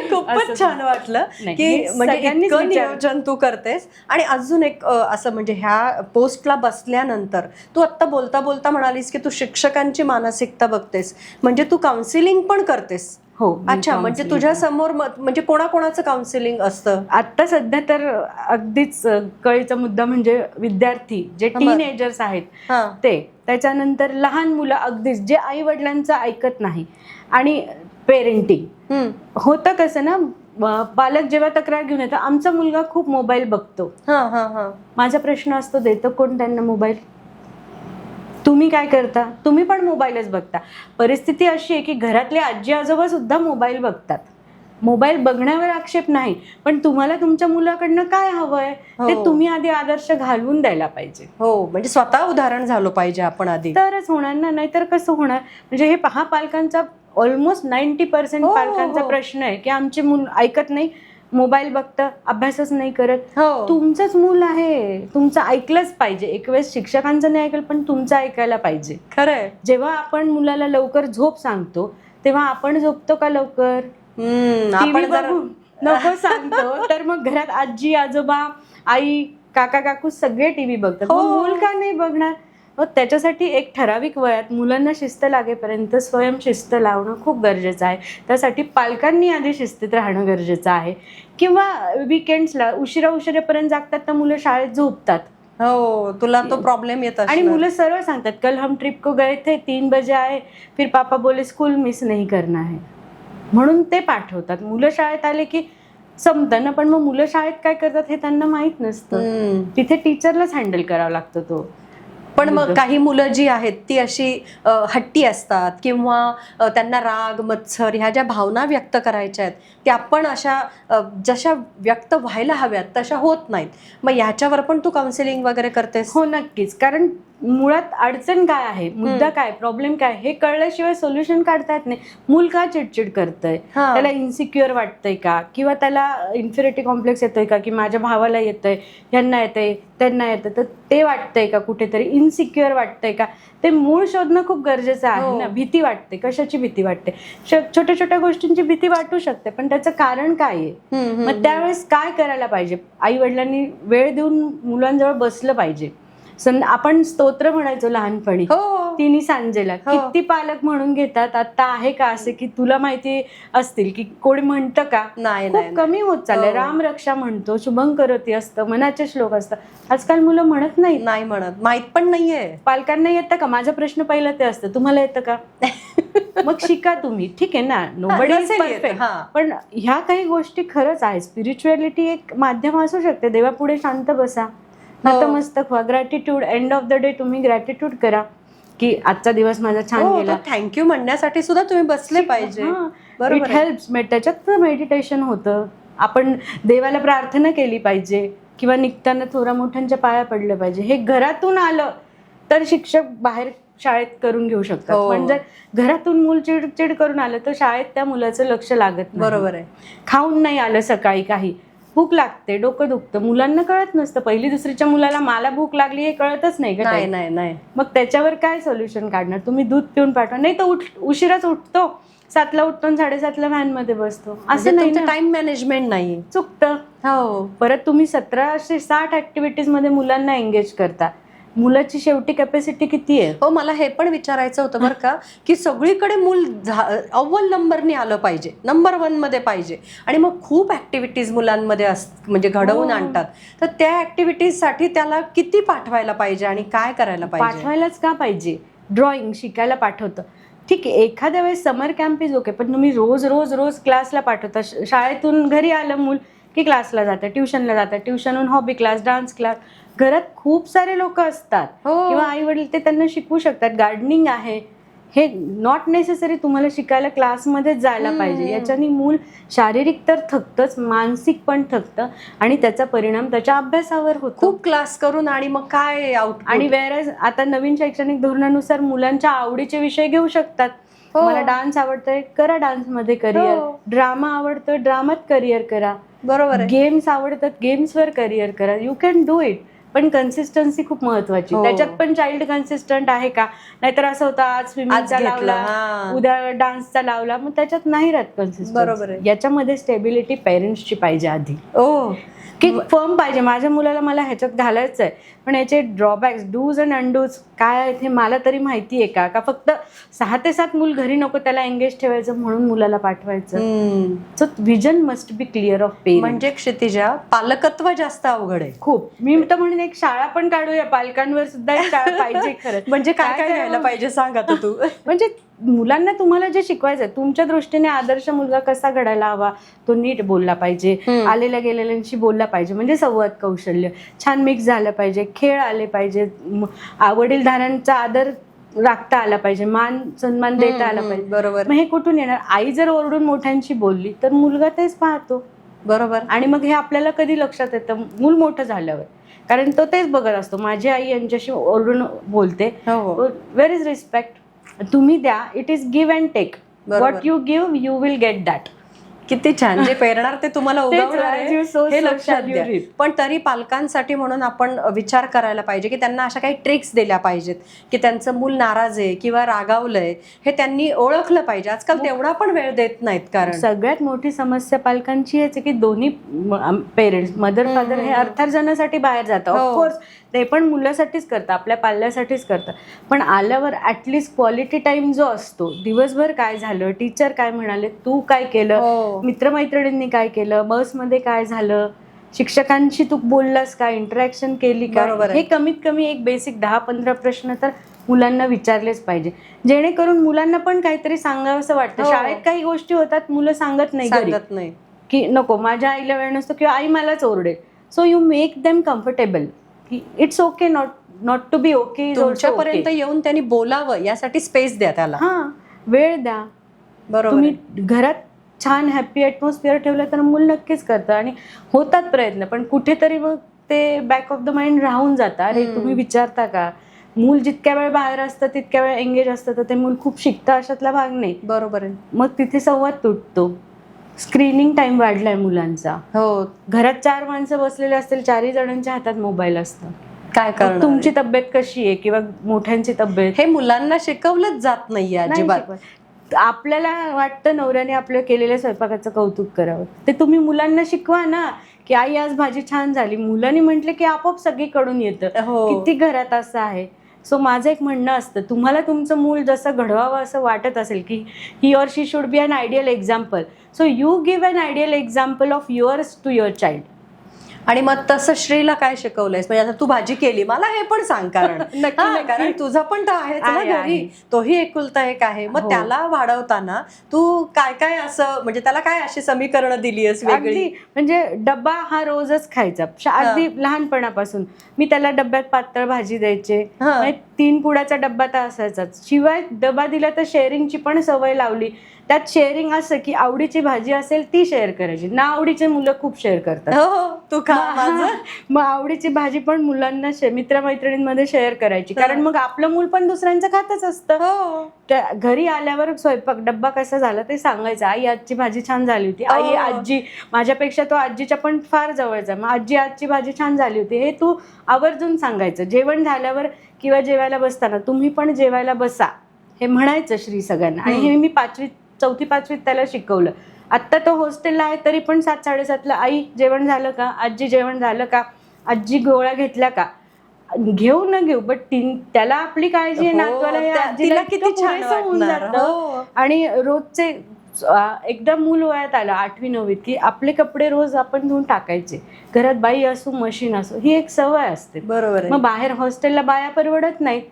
S2: खूपच छान वाटलं की म्हणजे इतकं नियोजन तू करतेस. आणि अजून एक असं म्हणजे ह्या पोस्टला बसल्यानंतर तू आत्ता बोलता बोलता म्हणालीस की तू शिक्षकांची मानसिकता बघतेस, म्हणजे तू काउन्सिलिंग पण करतेस.
S1: हो.
S2: अच्छा, म्हणजे तुझ्या समोर म्हणजे कोणाकोणाचं काउन्सिलिंग असतं?
S1: आता सध्या तर अगदीच कळीचा मुद्दा म्हणजे विद्यार्थी जे टीनएजर्स आहेत ते, त्याच्यानंतर लहान मुलं अगदीच जे आई वडिलांचं ऐकत नाही, आणि पेरेंटिंग होतं कसं ना, पालक जेव्हा तक्रार घेऊन येतात, आमचा मुलगा खूप मोबाईल बघतो. माझा प्रश्न असतो, देतो कोण त्यांना मोबाईल? तुम्ही काय करता? तुम्ही पण मोबाईलच बघता. परिस्थिती अशी आहे की घरातले आजी आजोबा सुद्धा मोबाईल बघतात. मोबाईल बघण्यावर आक्षेप नाही, पण तुम्हाला तुमच्या मुलाकडनं काय हवंय ते तुम्ही आधी आदर्श घालवून द्यायला पाहिजे.
S2: हो, म्हणजे स्वतः उदाहरण झालं पाहिजे आपण आधी, तरच
S1: होणार ना. नाहीतर कसं होणार? म्हणजे हे पहा, पालकांचा ऑलमोस्ट 90% पालकांचा प्रश्न आहे की आमचे मूल ऐकत नाही, मोबाईल बघतं, अभ्यासच नाही करत. तुमचंच मूल आहे, तुमचं ऐकलंच पाहिजे. एक वेळेस शिक्षकांचं नाही ऐकलं, पण तुमचं ऐकायला पाहिजे.
S2: खरंय.
S1: जेव्हा आपण मुलाला लवकर झोप सांगतो तेव्हा आपण झोपतो का लवकर?
S2: आपण
S1: नको सांगतो तर मग घरात आजी आजोबा, आई, काका काकू सगळे टीव्ही बघतात. मूल का नाही बघणार? त्याच्यासाठी एक ठराविक वयात मुलांना शिस्त लागेपर्यंत स्वयंशिस्त लावणं खूप गरजेचं आहे. त्यासाठी पालकांनी आधी शिस्तीत राहणं गरजेचं आहे. किंवा विकेंड्सला उशिरापर्यंत जागतात तर मुलं शाळेत झोपतात.
S2: हो, तुला तो प्रॉब्लेम येत
S1: आणि मुलं सरळ सांगतात, कल हम ट्रिप को गए थे, 3 बजे आए, फिर पापा बोले स्कूल मिस नहीं करना है, म्हणून ते पाठवतात. मुलं शाळेत आले की संपतं ना, पण मग मुलं शाळेत काय करतात हे त्यांना माहीत नसतं. तिथे टीचरलाच हँडल करावं लागतं तो.
S2: पण मग काही मुलं जी आहेत ती अशी हट्टी असतात, किंवा त्यांना राग मत्सर ह्या ज्या भावना व्यक्त करायच्या आहेत त्या पण अशा जशा व्यक्त व्हायला हव्यात तशा होत नाहीत. मग ह्याच्यावर पण तू काउन्सिलिंग वगैरे करतेस?
S1: हो, नक्कीच. कारण मुळात अडचण काय आहे, मुद्दा काय, प्रॉब्लेम काय हे कळल्याशिवाय सोल्युशन काढता येत नाही. मूल का चिडचिड करतंय, त्याला इन्सिक्युअर वाटतंय का, किंवा त्याला इन्फिरिटी कॉम्प्लेक्स येतोय का, की माझ्या भावाला येतंय, ह्यांना येतंय, त्यांना येतं, तर ते वाटतंय का, कुठेतरी इन्सिक्युअर वाटतंय का, ते मूळ शोधणं खूप गरजेचं आहे ना. भीती वाटते, कशाची भीती वाटते? छोट्या छोट्या गोष्टींची भीती वाटू शकते, पण त्याचं कारण काय आहे? मग त्यावेळेस काय करायला पाहिजे? आई वडिलांनी वेळ देऊन मुलांजवळ बसलं पाहिजे. आपण स्तोत्र म्हणायचो लहानपणी, तिन्ही सांजेला. किती पालक म्हणून घेतात? आता आहे का असे की तुला माहिती असतील की कोणी म्हणतं का?
S2: नाही,
S1: कमी होत चाललंय. राम रक्षा म्हणतो, शुभं करोती असतं, मनाचे श्लोक असतं. आजकाल मुलं म्हणत नाही
S2: म्हणत, माहित पण नाहीये.
S1: पालकांना येतं का? माझा प्रश्न पहिला ते असतं, तुम्हाला येतं का? मग शिका तुम्ही, ठीक आहे ना, नोबडी इज परफेक्ट. पण ह्या काही गोष्टी खरंच आहे. स्पिरिच्युअलिटी एक माध्यम असू शकते. देवापुढे शांत बसा, नतमस्तक व्हा, gratitude. End of the day तुम्ही ग्रॅटिट्यूड करा की आजचा दिवस माझा छान गेला.
S2: थँक्यू म्हणण्यासाठी सुद्धा तुम्ही बसले पाहिजे.
S1: It helps. त्याच्यात मेडिटेशन होतं. आपण देवाला प्रार्थना केली पाहिजे, किंवा निघताना थोरा मोठ्यांच्या पाया पडलं पाहिजे. हे घरातून आलं तर शिक्षक बाहेर शाळेत करून घेऊ शकतात.
S2: हो.
S1: पण जर घरातून मूल चिडचिड करून आलं तर शाळेत त्या मुलाचं लक्ष लागत नाही.
S2: बरोबर आहे.
S1: खाऊन नाही आलं सकाळी, काही भूक लागते, डोकं दुखतं, मुलांना कळत नसतं. पहिली दुसरीच्या मुलाला मला भूक लागली हे कळतच नाही का?
S2: नाही नाही नाही.
S1: मग त्याच्यावर काय सोल्युशन काढणार? तुम्ही दूध पिऊन पाठवा. नाही तर उशिराच उठतो, 7ला उठतो आणि 7:30ला व्हॅन मध्ये बसतो. असं नाही ना,
S2: टाइम मॅनेजमेंट नाही,
S1: चुकतं.
S2: हो.
S1: परत तुम्ही 1760 ऍक्टिव्हिटीज मध्ये मुलांना एंगेज करता. मुलाची शेवटी कॅपॅसिटी किती आहे?
S2: हो, मला हे पण विचारायचं होतं बरं का, की सगळीकडे मूल अव्वल नंबरनी आलं पाहिजे, नंबर 1 मध्ये पाहिजे, आणि मग खूप ऍक्टिव्हिटीज मुलांमध्ये म्हणजे घडवून आणतात. तर त्या ऍक्टिव्हिटीज साठी त्याला किती पाठवायला पाहिजे आणि काय करायला पाहिजे?
S1: पाठवायलाच का पाहिजे? ड्रॉइंग शिकायला पाठवतं, ठीक आहे, एखाद्या वेळेस समर कॅम्प इज ओके, पण तुम्ही रोज रोज रोज क्लासला पाठवता. शाळेतून घरी आलं मूल की क्लासला जातं, ट्युशनला जातं, ट्युशनहून हॉबी क्लास, डान्स क्लास. घरात खूप सारे लोक असतात किंवा आई वडील ते त्यांना शिकवू शकतात. गार्डनिंग आहे, हे नॉट नेसेसरी तुम्हाला शिकायला क्लासमध्येच जायला पाहिजे. याच्याने मूल शारीरिक तर थकतंच, मानसिक पण थकतं आणि त्याचा परिणाम त्याच्या अभ्यासावर होतो.
S2: खूप क्लास करून आणि मग काय आउट.
S1: आणि वेअरएज आता नवीन शैक्षणिक धोरणानुसार मुलांच्या आवडीचे विषय घेऊ शकतात. मला डान्स आवडतोय, करा डान्समध्ये करिअर. ड्रामा आवडतोय, ड्रामात करिअर करा.
S2: बरोबर.
S1: गेम्स आवडतात, गेम्सवर करिअर करा. You can do it. पण कन्सिस्टन्सी खूप महत्वाची. त्याच्यात पण चाइल्ड कन्सिस्टंट आहे का? नाहीतर असं होतं, आज स्विमिंगचा लावला, उद्या डान्सचा लावला, मग त्याच्यात नाही राहत कन्सिस्टन्सी.
S2: बरोबर.
S1: याच्यामध्ये स्टेबिलिटी पेरेंट्सची पाहिजे आधी,
S2: ओ
S1: की फर्म पाहिजे. माझ्या मुलाला मला ह्याच्यात घालायचं आहे, पण याचे ड्रॉबॅक्स, डूज अँड अनडूज काय आहेत हे मला तरी माहिती आहे का? का फक्त 6 ते 7 मूल घरी नको त्याला एंगेज ठेवायचं म्हणून मुलाला पाठवायचं? So vision must be clear of parents.
S2: म्हणजे क्षितिजा, पालकत्व जास्त अवघड आहे
S1: खूप. मी तर म्हणून एक शाळा पण काढूया, पालकांवर सुद्धा एक शाळा पाहिजे खरंच.
S2: म्हणजे काय काय घ्यायला पाहिजे सांग आता तू.
S1: म्हणजे मुलांना तुम्हाला जे शिकवायचं आहे, तुमच्या दृष्टीने आदर्श मुलगा कसा घडायला हवा, तो नीट बोलला पाहिजे, आलेल्या गेलेल्यांशी बोलला पाहिजे, म्हणजे संवाद कौशल्य छान मिक्स झालं पाहिजे, खेळ आले पाहिजे, वडीलधाऱ्यांचा आदर राखता आला पाहिजे, मान सन्मान देता आला पाहिजे.
S2: बरोबर.
S1: मग हे कुठून येणार? आई जर ओरडून मोठ्यांशी बोलली तर मुलगा तेच पाहतो.
S2: बरोबर.
S1: आणि मग हे आपल्याला कधी लक्षात येतं? मूल मोठं झाल्यावर. कारण तो तेच बघत असतो, माझी आई यांच्याशी ओरडून बोलते, वेअर इज रिस्पेक्ट? तुम्ही द्या, it is give and take. What you give you will get that.
S2: किती छान. जे पेरणार ते तुम्हाला उगवणार आहे हे लक्षात घ्या. पण तरी पालकांसाठी म्हणून आपण विचार करायला पाहिजे की त्यांना अशा काही ट्रिक्स दिल्या पाहिजेत की त्यांचं मूल नाराज आहे किंवा रागावलंय हे त्यांनी ओळखलं पाहिजे. आजकाल तेवढा पण वेळ देत नाहीत. कारण
S1: सगळ्यात मोठी समस्या पालकांची हेच आहे की दोन्ही पेरेंट्स, मदर फादर हे अर्थार्जनासाठी बाहेर जातात. ऑफकोर्स ते पण मुलासाठीच करतात, आपल्या पाल्यासाठीच करतात, पण आल्यावर ऍटलिस्ट क्वालिटी टाइम जो असतो, दिवसभर काय झालं, टीचर काय म्हणाले, तू काय केलं, मित्रमैत्रिणींनी काय केलं, बसमध्ये काय झालं, शिक्षकांशी तू बोललास का, इंटरॅक्शन केली का, हे कमीत कमी एक बेसिक 10-15 प्रश्न तर मुलांना विचारलेच पाहिजे, जेणेकरून मुलांना पण काहीतरी सांगावं असं वाटतं. शाळेत काही गोष्टी होतात, मुलं सांगत नाही की नको, माझ्या आईला वेळ नसतो किंवा आई मलाच ओरडेल. So you make them comfortable की it's okay, not to be okay.
S2: तुमच्यापर्यंत येऊन त्यांनी बोलावं यासाठी स्पेस द्या त्याला.
S1: वेळ द्या. बरोबर. तुम्ही घरात छान हॅपी ॲटमॉस्फिअर ठेवलं तर मूल नक्कीच करतं आणि होतात प्रयत्न, पण कुठेतरी मग ते बॅक ऑफ द माइंड राहून जातं. अरे तुम्ही विचारता का? मूल जितक्या वेळ बाहेर असतं तितक्या वेळ एंगेज असतं, तर ते मूल खूप शिकतं अशातला भाग नाही.
S2: बरोबर आहे.
S1: मग तिथे संवाद तुटतो. स्क्रीनिंग टाइम वाढलाय मुलांचा. घरात 4 माणसं बसलेले असतील, 4ही जणांच्या हातात मोबाईल असतं.
S2: काय करणार?
S1: तुमची तब्येत कशी आहे किंवा मोठ्यांची तब्येत,
S2: हे मुलांना शिकवलंच जात नाहीये अजिबात.
S1: आपल्याला वाटतं नवऱ्याने आपल्या केलेल्या स्वयंपाकाचं कौतुक करावं, ते तुम्ही मुलांना शिकवा ना की आई आज भाजी छान झाली. मुलांनी म्हटलं की आपोआप सगळीकडून येतं. किती घरात असं आहे. सो माझं एक म्हणणं असतं, तुम्हाला तुमचं मूल जसं घडवावं असं वाटत असेल की he or she should be an ideal example, so you give an ideal example of yours to your child.
S2: आणि मग तसं श्रीला काय शिकवलंयस? म्हणजे आता तू भाजी केली, मला हे पण सांग. कारण कारण तुझा पण तर आहेच ना घरी, तोही एकुलता एक आहे. मग त्याला वाढवताना तू काय काय असं, म्हणजे त्याला काय अशी समीकरणं दिली आहेस वेगळी?
S1: म्हणजे डब्बा हा रोजच खायचा. अगदी लहानपणापासून मी त्याला डब्यात पातळ भाजी द्यायचे, 3 पुड्याचा डब्बा तर असायचाच. शिवाय डबा दिला तर शेअरिंगची पण सवय लावली. त्यात शेअरिंग असं की आवडीची भाजी असेल ती शेअर करायची, ना आवडीचे मुलं खूप शेअर करतात.
S2: हो, तू खा माझं.
S1: मग आवडीची भाजी पण मुलांना मित्रमैत्रिणींमध्ये शेअर करायची, कारण मग आपलं मूल पण दुसऱ्यांचं खातच असतं.
S2: हो,
S1: त्या घरी आल्यावर स्वयंपाक डब्बा कसा झाला ते सांगायचं, आई आजची भाजी छान झाली होती, आई आजी माझ्यापेक्षा तो आजीच्या पण फार जवळचा, मग आजी आजची भाजी छान झाली होती, हे तू आवर्जून सांगायचं. जेवण झाल्यावर किंवा जेवायला बसताना तुम्ही पण जेवायला बसा हे म्हणायचं श्री सगळ्यांना. आणि हे मी 4थी-5वीत त्याला शिकवलं. आत्ता तो हॉस्टेलला आहे तरी पण 7-7:30ला आई जेवण झालं का, आजी जेवण झालं का, आजी गोळ्या घेतल्या का, घेऊ न घेऊ बट त्याला आपली काळजी आहे, नातवाला हे आजीला किती छान होऊन जातं. आणि रोजचे एकदा मूल वयात आलं 8वी-9वीत की आपले कपडे रोज आपण धुवून टाकायचे, घरात बाई असो मशीन असो, ही एक सवय असते.
S2: बरोबर.
S1: मग बाहेर हॉस्टेलला बाया परवडत नाहीत,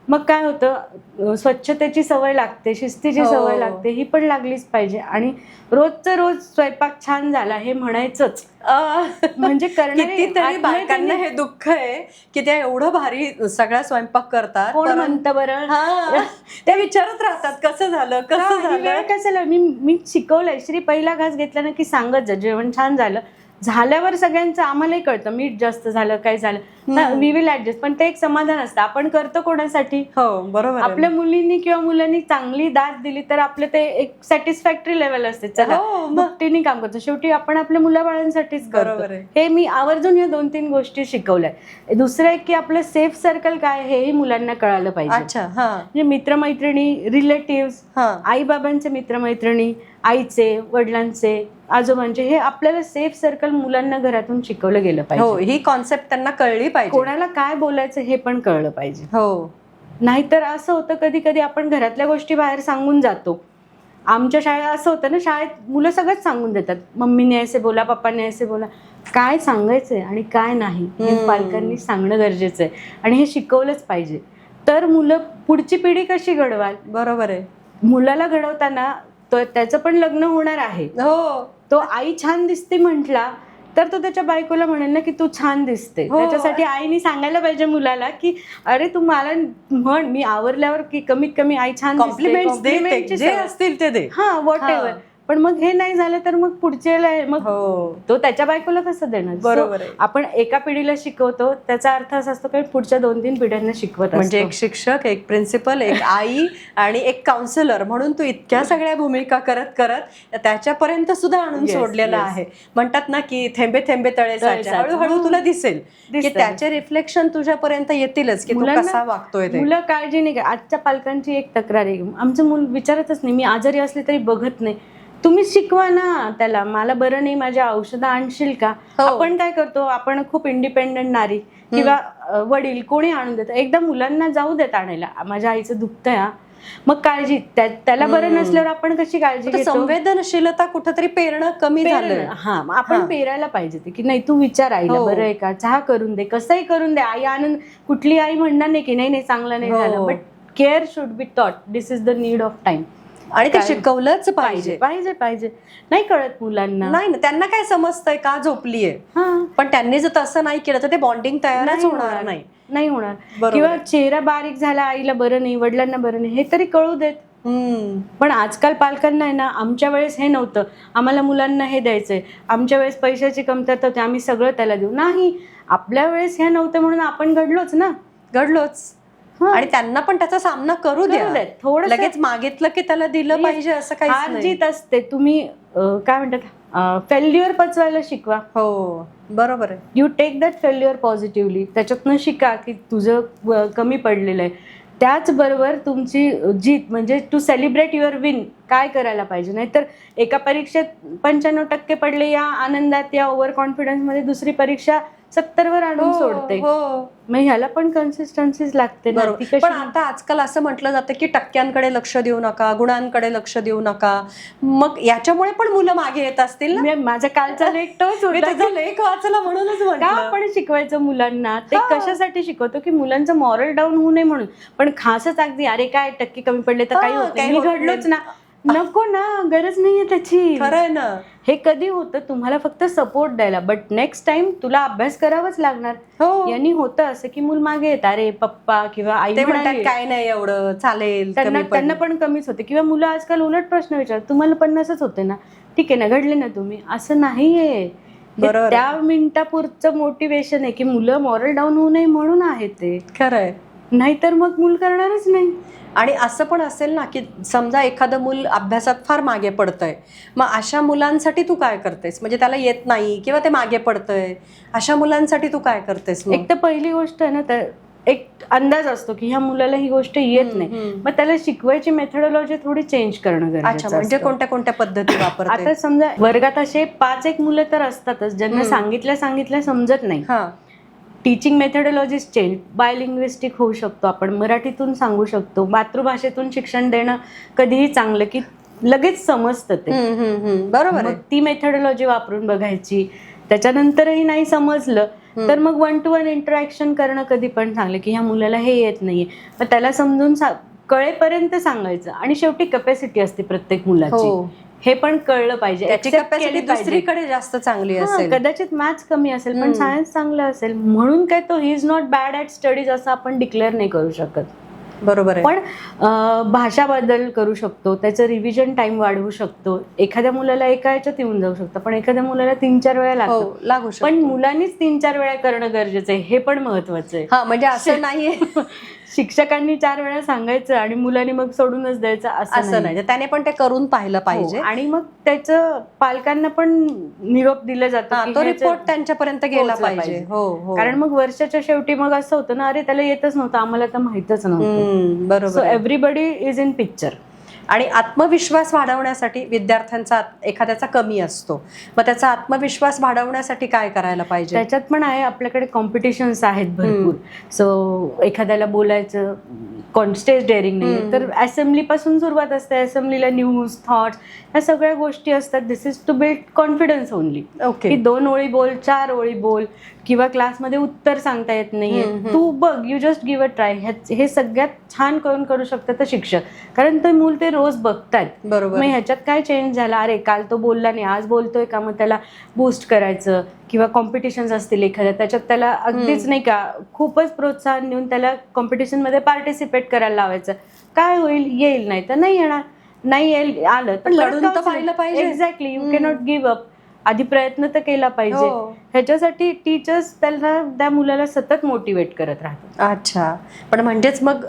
S1: मग काय होतं, स्वच्छतेची सवय लागते, शिस्तीची सवय लागते, ही पण लागलीच पाहिजे. आणि रोजचं रोज स्वयंपाक छान झाला हे म्हणायचंच, म्हणजे
S2: कितीतरी बायकांना हे दुःख आहे की त्या एवढं भारी सगळा स्वयंपाक करतात,
S1: कोण म्हणतं बरं,
S2: त्या विचारत राहतात कसं झालं कसं झालं
S1: कसं झालं. मी शिकवलंय श्री, पहिला घास घेतला ना की सांगत जा जेवण छान झालं, झाल्यावर सगळ्यांचं आम्हालाही कळतं मीठ जास्त झालं काय झालं, वी विल ऍडजस्ट. पण ते एक समाधान असतं, आपण करतो कोणासाठी.
S2: हो बरोबर.
S1: आपल्या मुलींनी किंवा मुलांनी चांगली दाद दिली तर आपलं ते एक सॅटिस्फॅक्टरी लेवल असते, चला भक्तीने काम करतो, शेवटी आपण आपल्या मुलाबाळांसाठीच करतो. हे मी आवर्जून या 2-3 गोष्टी शिकवल्या. दुसरं एक की आपलं सेफ सर्कल काय हेही मुलांना कळालं पाहिजे.
S2: अच्छा,
S1: म्हणजे मित्रमैत्रिणी, रिलेटिव्ह, आई बाबांचे मित्रमैत्रिणी, आईचे, वडिलांचे, आजोबांचे, हे आपल्याला सेफ सर्कल मुलांना घरातून शिकवलं गेलं पाहिजे.
S2: हो, ही कॉन्सेप्ट त्यांना कळली पाहिजे,
S1: कोणाला काय बोलायचं हे पण कळलं पाहिजे.
S2: हो,
S1: नाहीतर असं होतं कधी कधी आपण घरातल्या गोष्टी बाहेर सांगून जातो. आमच्या शाळेत असं होतं ना, शाळेत मुलं सगळंच सांगून देतात, मम्मीने असे बोला, पप्पाने असे बोला. काय सांगायचंय आणि काय नाही हे पालकांनी सांगणं गरजेचं आहे, आणि हे शिकवलंच पाहिजे. तर मुलं पुढची पिढी कशी घडवाल.
S2: बरोबर आहे.
S1: मुलाला घडवताना त्याचं पण लग्न होणार आहे,
S2: हो,
S1: तो आई छान दिसते म्हटला तर तो त्याच्या बायकोला म्हणेल ना की तू छान दिसते. त्याच्यासाठी आईने सांगायला पाहिजे मुलाला की अरे तू मला म्हण, मी आवरल्यावर की कमीत कमी आई छान
S2: कॉम्प्लिमेंट्स जे असतील ते दे,
S1: हा व्हॉट एव्हर. पण मग हे नाही झालं तर मग पुढच्याला मग तो त्याच्या बायकोला कसं देणार.
S2: बरोबर आहे.
S1: आपण एका पिढीला शिकवतो त्याचा अर्थ असा असतो की पुढच्या 2-3 पिढ्यांना शिकवत,
S2: म्हणजे एक शिक्षक, एक प्रिन्सिपल, एक आई आणि एक काउन्सिलर म्हणून तू इतक्या सगळ्या भूमिका करत करत त्याच्यापर्यंत सुद्धा आणून सोडलेला आहे. म्हणतात ना की थेंबे थेंबे तळे साचे, हळूहळू तुला दिसेल की त्याचे रिफ्लेक्शन तुझ्यापर्यंत येतीलच की तू कसा वागतोय.
S1: मुलं काळजी नाही. आजच्या पालकांची एक तक्रार आहे, आमचं मूल विचारतच नाही, मी आजारी असले तरी बघत नाही. तुम्ही शिकवा ना त्याला, मला बरं नाही माझ्या औषधं आणशील का. आपण काय करतो, आपण खूप इंडिपेंडंट नारी किंवा वडील कोणी आणून देतं, एकदा मुलांना जाऊ देत आणायला, माझ्या आईचं दुखतंय हा, मग काळजी त्याला बरं नसल्यावर आपण कशी काळजी घेतो.
S2: संवेदनशीलता कुठेतरी पेरणं कमी झालं.
S1: हा, आपण पेरायला पाहिजे ते की नाही तू विचार आईला, बरं आहे का, चहा करून दे, कसंही करून दे. आई आनंद, कुठली आई म्हणणार नाही की नाही नाही चांगलं नाही झालं, but care should be taught, this is the need of time.
S2: आणि ते शिकवलंच पाहिजे.
S1: पाहिजे पाहिजे नाही कळत मुलांना,
S2: नाही ना, त्यांना काय समजतंय का झोपलीये. पण त्यांनी जर तसं नाही केलं तर ते बॉन्डिंग तयारच होणार नाही
S1: होणार. किंवा चेहरा बारीक झाला, आईला बरं नाही, वडिलांना बरं नाही, हे तरी कळू देत. पण आजकाल पालकांना आहे ना, आमच्या वेळेस हे नव्हतं, आम्हाला मुलांना हे द्यायचंय, आमच्या वेळेस पैशाची कमतरता होती, आम्ही सगळं त्याला देऊ. नाही, आपल्या वेळेस हे नव्हतं म्हणून आपण घडलोच ना,
S2: घडलोच. आणि त्यांना पण त्याचा सामना करू द्या. थोडं लगेच मागितलं की त्याला दिलं पाहिजे असं काही.
S1: हार जीत असते. तुम्ही काय म्हणतात, फेल्युअर पचवायला शिकवा.
S2: हो बरोबर आहे.
S1: You take that failure positively, त्याच्यातनं शिका की तुझं कमी पडलेलं आहे. त्याचबरोबर तुमची जीत म्हणजे टू सेलिब्रेट युअर विन काय करायला पाहिजे. नाहीतर एका परीक्षेत 95% पडले या आनंदात, या ओव्हर कॉन्फिडन्समध्ये दुसरी परीक्षा 70वर आणून सोडते. मग ह्याला पण कन्सिस्टन्सीच लागते.
S2: पण आता आजकाल असं म्हटलं जातं की टक्क्यांकडे लक्ष देऊ नका, गुणांकडे लक्ष देऊ नका. मग याच्यामुळे पण मुलं मागे येत असतील ना.
S1: माझा कालचा लेख तोच होता,
S2: तुझा लेख वाचला म्हणूनच
S1: का आपण शिकवायचं मुलांना. ते कशासाठी शिकवतो की मुलांचं मॉरल डाऊन होऊ नये म्हणून. पण खासच अगदी अरे काय टक्के कमी पडले तर काही होत नाही, मी घडलोच ना, नको ना, गरज नाहीये त्याची.
S2: खरंय ना.
S1: हे कधी होतं, तुम्हाला फक्त सपोर्ट द्यायला, बट नेक्स्ट टाइम तुला अभ्यास करावाच लागणार.
S2: हो,
S1: यांनी होतं असं की मूल मागे येत, अरे पप्पा किंवा आई
S2: ते म्हणतात
S1: म्हणाली,
S2: काय नाही एवढं चालेल,
S1: त्यांना
S2: कमी
S1: त्यांना पण कमीच होते. किंवा मुलं आजकाल उलट प्रश्न विचारतात, तुम्हाला 50च होते ना, ठीक आहे ना, घडले ना तुम्ही. असं नाहीये. हे
S2: बरोबर.
S1: त्या मिनिटापुरचं मोटिवेशन आहे की मुलं मॉरल डाऊन होऊ नये म्हणून आहे ते.
S2: खरंय.
S1: नाहीतर मग मूल करणारच नाही.
S2: आणि असं पण असेल ना की समजा एखादं मूल अभ्यासात फार मागे पडतंय, मग अशा मुलांसाठी तू काय करतेस? म्हणजे त्याला येत नाही किंवा ते मागे पडतंय, अशा मुलांसाठी तू काय करतेस?
S1: एक तर पहिली गोष्ट आहे ना, तर एक अंदाज असतो की ह्या मुलाला ही गोष्ट येत नाही, मग त्याला शिकवायची मेथडॉलॉजी थोडी चेंज करणं
S2: अच्छा,
S1: गरजेचं
S2: म्हणजे
S1: असतं.
S2: कोणत्या कोणत्या पद्धती वापरते?
S1: आता समजा वर्गात असे 5-1 मुलं तर असतातच ज्यांना सांगितल्या समजत नाही.
S2: हा,
S1: टीचिंग मेथडॉलॉजीज चेंज, बायलिंग्विस्टिक होऊ शकतो आपण, मराठीतून सांगू शकतो, मातृभाषेतून शिक्षण देणं कधीही चांगलं की लगेच समजतं ते.
S2: बरोबर आहे.
S1: मग ती मेथडॉलॉजी वापरून बघायची. त्याच्यानंतरही नाही समजलं तर मग 1-to-1 इंटरॅक्शन करणं कधी पण चांगलं की ह्या मुलाला हे येत नाहीये, मग त्याला समजून कळेपर्यंत सांगायचं. आणि शेवटी कॅपॅसिटी असते प्रत्येक मुलाची,
S2: हो,
S1: हे पण कळलं पाहिजे.
S2: त्याची
S1: accept
S2: कॅपॅसिटी
S1: केली पाहिजे.
S2: दुसरीकडे जास्त चांगली
S1: हां,
S2: असेल.
S1: कदाचित मॅथ्स कमी असेल पण सायन्स चांगलं असेल, म्हणून काय तो he is not bad at studies असं आपण डिक्लेअर नाही करू शकत.
S2: बरोबर आहे.
S1: पण भाषा बदल करू शकतो, त्याचं रिव्हिजन टाइम वाढवू शकतो. एखाद्या मुलाला एका ह्याच्यात येऊन जाऊ शकतं, पण एखाद्या मुलाला 3-4 वेळा लागतो.
S2: हो, लागू शकतो.
S1: पण मुलांनीच 3-4 वेळा करणं गरजेचं आहे, हे पण महत्वाचं आहे.
S2: हा, म्हणजे असं नाहीये
S1: शिक्षकांनी 4 वेळा सांगायचं आणि मुलांनी मग सोडूनच द्यायचं
S2: असं नाही. त्याने पण ते करून पाहिलं पाहिजे.
S1: हो, आणि मग त्याचं पालकांना पण निरोप दिला जातो
S2: हा,
S1: की
S2: तो
S1: ह्याचं
S2: रिपोर्ट त्यांच्यापर्यंत गेला
S1: पोहोचला
S2: पाहिजे. हो, हो.
S1: कारण मग वर्षाच्या शेवटी मग असं होतं ना, अरे त्याला येतच नव्हतं, आम्हाला तर माहितच नव्हतं.
S2: बरोबर
S1: सो
S2: आहे.
S1: Everybody is in picture.
S2: आणि आत्मविश्वास वाढवण्यासाठी विद्यार्थ्यांचा एखाद्याचा कमी असतो, मग त्याचा आत्मविश्वास वाढवण्यासाठी काय करायला पाहिजे?
S1: त्याच्यात पण आहे, आपल्याकडे कॉम्पिटिशन्स आहेत भरपूर. सो एखाद्याला बोलायचं, स्टेज डेअरिंग नाही तर असेंब्ली पासून सुरुवात असते. असेंब्लीला न्यूज, थॉट्स, ह्या सगळ्या गोष्टी असतात. This is to build confidence only.
S2: Okay.
S1: की 2 ओळी बोल, 4 ओळी बोल, किंवा क्लासमध्ये उत्तर सांगता येत नाहीये, तू बघ, you just give a try. हे सगळ्यात छान करू शकतात तर शिक्षक, कारण ते मूल ते रोज बघतात.
S2: बरोबर.
S1: मग ह्याच्यात काय चेंज झाला, अरे काल तो बोलला नाही, आज बोलतोय का, मग त्याला बूस्ट करायचं. किंवा कॉम्पिटिशन्स असतील एखाद्या, त्याच्यात त्याला अगदीच नाही का खूपच प्रोत्साहन देऊन त्याला कॉम्पिटिशनमध्ये पार्टिसिपेट करायला लावायचं. काय होईल, येईल, नाही तर नाही येणार. नाही येईल, आलं
S2: पण लढून तर पाहिलं पाहिजे.
S1: Exactly, you cannot give up. आधी प्रयत्न तर केला पाहिजे.
S2: हो.
S1: ह्याच्यासाठी टीचर्स त्या मुलाला सतत मोटिवेट करत राहतात.
S2: अच्छा, पण म्हणजेच मग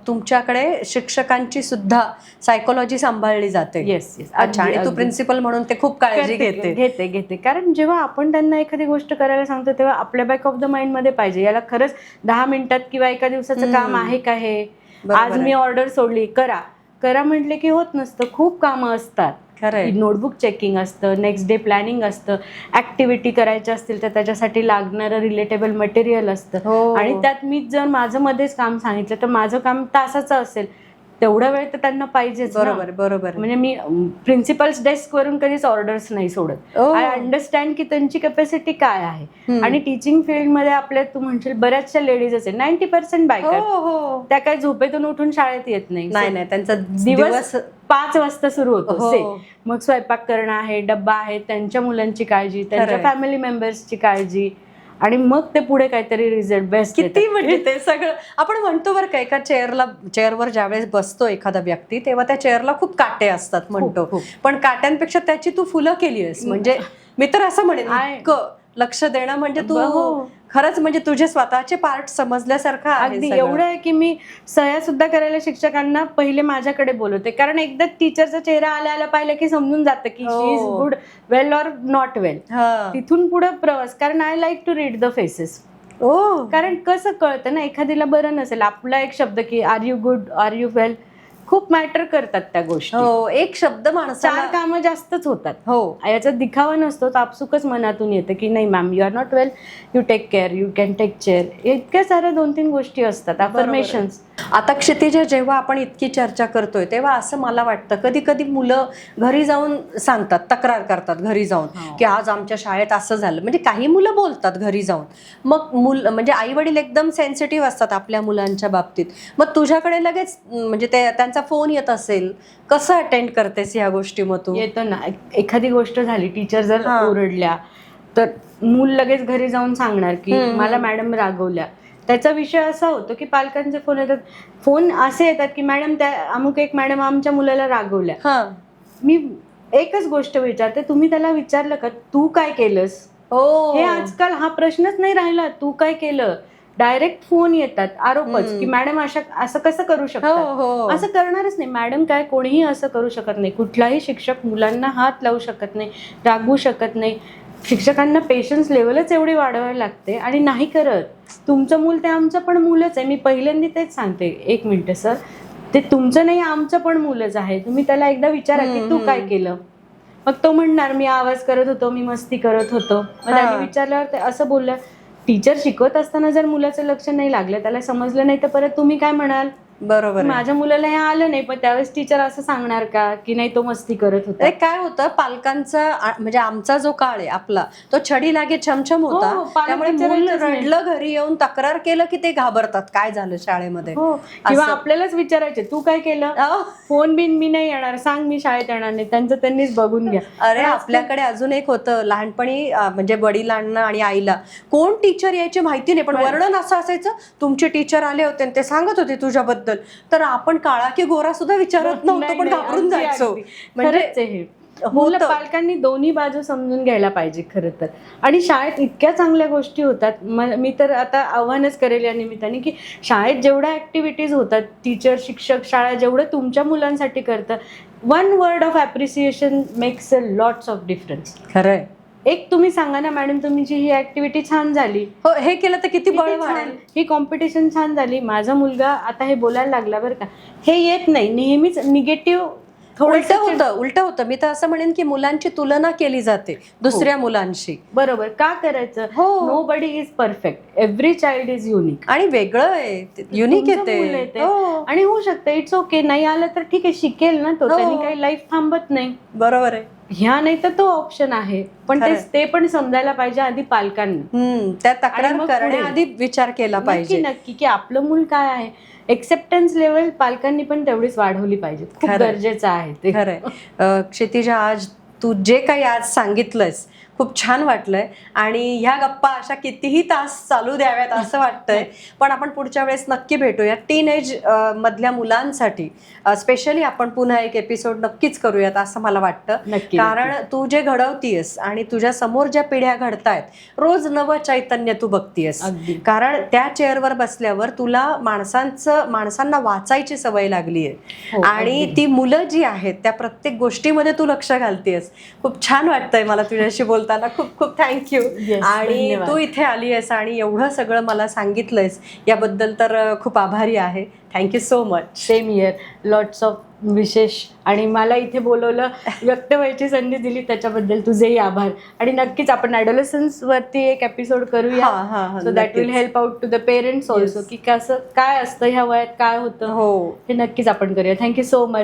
S2: तुमच्याकडे शिक्षकांची सुद्धा सायकोलॉजी सांभाळली जाते.
S1: Yes yes.
S2: अच्छा, आणि तू प्रिन्सिपल म्हणून ते खूप काळजी घेते.
S1: घेते कारण जेव्हा आपण त्यांना एखादी गोष्ट करायला सांगतो तेव्हा आपल्या बॅक ऑफ द माइंड मध्ये पाहिजे, याला खरंच 10 मिनिटात किंवा एका दिवसाचं काम आहे का हे. आज मी ऑर्डर सोडली, करा म्हटले की होत नसतं, खूप कामं असतात. नोटबुक चेकिंग असतं, नेक्स्ट डे प्लॅनिंग असतं, ऍक्टिव्हिटी करायच्या असतील तर त्याच्यासाठी लागणारं रिलेटेबल मटेरियल असतं. आणि त्यात मी जर माझं मध्येच काम सांगितलं तर माझं काम तासाचं असेल, तेवढा वेळ तर त्यांना पाहिजेच.
S2: बरोबर.
S1: म्हणजे मी प्रिन्सिपल्स डेस्क वरून कधीच ऑर्डर्स नाही सोडत. आय अंडरस्टँड की त्यांची कॅपॅसिटी काय आहे. आणि टीचिंग फील्डमध्ये आपल्या, तू म्हणशील बऱ्याचशा लेडीज असेल, 90% बायका, त्या काय झोपेतून उठून शाळेत येत नाही.
S2: त्यांचा
S1: दिवस 5 वाजता सुरू होतो. मग स्वयंपाक करणं आहे, डब्बा आहे, त्यांच्या मुलांची काळजी, त्यांच्या फॅमिली मेंबर्सची काळजी, आणि मग ते पुढे काहीतरी रिझल्ट बेस्ट.
S2: किती म्हणजे ते सगळं आपण म्हणतो बरं का, एका चेअरवर ज्यावेळेस बसतो एखादा व्यक्ती, तेव्हा त्या चेअरला खूप काटे असतात म्हणतो, पण काट्यांपेक्षा त्याची तू फुलं केली आहेस. म्हणजे मी तर असं म्हणेन, इतकं लक्ष देणं म्हणजे तू खरंच म्हणजे तुझे स्वतःचे पार्ट समजल्यासारखं आहे.
S1: अगदी एवढं आहे की मी सह्या सुद्धा करायला शिक्षकांना पहिले माझ्याकडे बोलवते, कारण एकदा टीचरचा चेहरा आला पाहिलं की समजून जातं की she is good, well or not well. तिथून पुढे प्रवास, कारण I like to read the faces. कारण कसं कळतं ना, एखादीला बरं नसेल, आपला एक शब्द की are you good, are you well, खूप मॅटर करतात त्या गोष्टी.
S2: एक शब्द माणसाला
S1: 4 कामं जास्तच होतात. याचा दिखावा नसतो, आपसुकच मनातून येतं की नाही ma'am, you are not well, you take care, you can take chair. इतक्या साऱ्या 2-3 गोष्टी असतात, अफर्मेशन्स.
S2: आता क्षितिजा, जेव्हा आपण इतकी चर्चा करतोय तेव्हा असं मला वाटतं कधी कधी मुलं घरी जाऊन सांगतात, तक्रार करतात घरी जाऊन की आज आमच्या शाळेत असं झालं. म्हणजे काही मुलं बोलतात घरी जाऊन, मग म्हणजे आई वडील एकदम सेन्सिटिव्ह असतात आपल्या मुलांच्या बाबतीत. मग तुझ्याकडे लगेच म्हणजे त्यांचा फोन येत असेल, कसं अटेंड करतेस ह्या गोष्टी? मग तू
S1: येतो ना, एखादी गोष्ट झाली, टीचर जर ओरडल्या तर मूल लगेच घरी जाऊन सांगणार की मला मॅडम रागवल्या. त्याचा विषय असा होतो की पालकांचे फोन येतात, फोन असे येतात की मॅडम त्या अमुक एक मॅडम आमच्या मुलाला रागवल्या. मी एकच गोष्ट विचारते, तुम्ही त्याला विचारलं का तू काय केलंस? हे आजकाल हा प्रश्नच नाही राहिला, तू काय केलं. डायरेक्ट फोन येतात, आरोपच की मॅडम असं कसं करू शकतात. असं करणारच नाही मॅडम, काय कोणीही असं करू शकत नाही. कुठलाही शिक्षक मुलांना हात लावू शकत नाही, रागवू शकत नाही. शिक्षकांना पेशन्स लेवलच एवढी वाढवायला लागते आणि नाही करत. तुमचं मूल ते आमचं पण मूलच आहे. मी पहिल्यांदा तेच सांगते, एक मिनिट सर, ते तुमचं नाही आमचं पण मूलच आहे. तुम्ही त्याला एकदा विचारा की तू काय केलं. मग तो म्हणणार मी आवाज करत होतो, मी मस्ती करत होतो. मग त्याने विचारल्यावर ते असं बोललं. टीचर शिकवत असताना जर मुलाचं लक्ष नाही लागलं, त्याला समजलं नाही, तर परत तुम्ही काय म्हणाल?
S2: बरोबर,
S1: माझ्या मुलाला हे आलं नाही, पण त्यावेळेस टीचर असं सांगणार का की नाही तो मस्ती करत होता.
S2: काय होतं पालकांचा, म्हणजे आमचा जो काळ आहे आपला, तो छडी लागे छमछम होता. त्यामुळे मूल रडलं घरी येऊन तक्रार केलं की ते घाबरतात, काय झालं शाळेमध्ये.
S1: किंवा आपल्यालाच विचारायचे तू काय केलं, फोन बिन मी नाही येणार, सांग मी शाळेत येणार नाही, त्यांचं त्यांनीच बघून घ्या.
S2: अरे आपल्याकडे अजून एक होतं लहानपणी, म्हणजे वडिलांना आणि आईला कोण टीचर यायचे माहिती नाही, पण वर्णन असं असायचं, तुमचे टीचर आले होते आणि ते सांगत होते तुझ्याबद्दल. तर आपण काळा की गोरा सुद्धा विचारत नव्हतो, पण घाबरून जायचो.
S1: म्हणजे मुलं पालकांनी दोन्ही बाजू समजून घ्यायला पाहिजे खरं तर. आणि शाळेत इतक्या चांगल्या गोष्टी होतात. मी तर आता आव्हानच करेल या निमित्ताने की शाळेत जेवढ्या ऍक्टिव्हिटीज होतात, टीचर शिक्षक शाळा जेवढं तुमच्या मुलांसाठी करतं, one word of appreciation makes a lots of difference.
S2: खरंय.
S1: एक तुम्ही सांगा ना मॅडम, तुमची ही ऍक्टिव्हिटी छान झाली,
S2: हे केलं तर किती बळ वाढेल,
S1: ही कॉम्पिटिशन छान झाली, माझा मुलगा आता हे बोलायला लागला बरं का. हे येत नाही, नेहमीच निगेटिव्ह.
S2: उलट होतं. मी तर असं म्हणेन की मुलांची तुलना केली जाते दुसऱ्या मुलांशी.
S1: बरोबर, का करायचं? Nobody is perfect, every child is unique.
S2: आणि वेगळं आहे, युनिक येते.
S1: आणि होऊ शकतं, इट्स ओके. नाही आलं तर ठीक आहे, शिकेल ना तो, त्यांनी काही लाईफ थांबत नाही.
S2: बरोबर आहे.
S1: ह्या नाही तर तो ऑप्शन आहे, पण ते पण समजायला पाहिजे आधी पालकांनी.
S2: त्या तक्रार करण्याआधी विचार केला पाहिजे.
S1: नक्की की आपलं मूल काय आहे. एक्सेप्टन्स लेवल पालकांनी पण तेवढीच वाढवली पाहिजे, खूप गरजेचं आहे ते.
S2: खरंय. क्षितिजा, आज तू जे काही आज सांगितलंयस खूप छान वाटलंय आणि ह्या गप्पा अशा कितीही तास चालू द्याव्यात असं वाटतंय. पण आपण पुढच्या वेळेस नक्की भेटूया. टीनएज मधल्या मुलांसाठी स्पेशली आपण पुन्हा एक एपिसोड नक्कीच करूयात असं मला वाटतं. कारण तू जे घडवतीयस आणि तुझ्या समोर ज्या पिढ्या घडतायत, रोज नवं चैतन्य तू बघतीयस. कारण त्या चेअरवर बसल्यावर तुला माणसांना वाचायची सवय लागली आहे आणि ती मुलं जी आहेत त्या प्रत्येक गोष्टीमध्ये तू लक्ष घालतेस. खूप छान वाटतंय मला तुझ्याशी बोलताना. खूप खूप थँक्यू. आणि तू इथे आली आहेस आणि एवढं सगळं मला सांगितलंयस याबद्दल तर खूप आभारी आहे. Thank you so much.
S1: Same year. Lots of विशेष. आणि मला इथे बोलवलं, व्यक्त व्हायची संधी दिली, त्याच्याबद्दल तुझेही आभार. आणि नक्कीच आपण ॲडोलसन्स वरती एक एपिसोड करूया, so that will help out to the parents also, की कसं काय असतं ह्या वयात, काय होतं, हे नक्कीच आपण करूया. Thank you so much.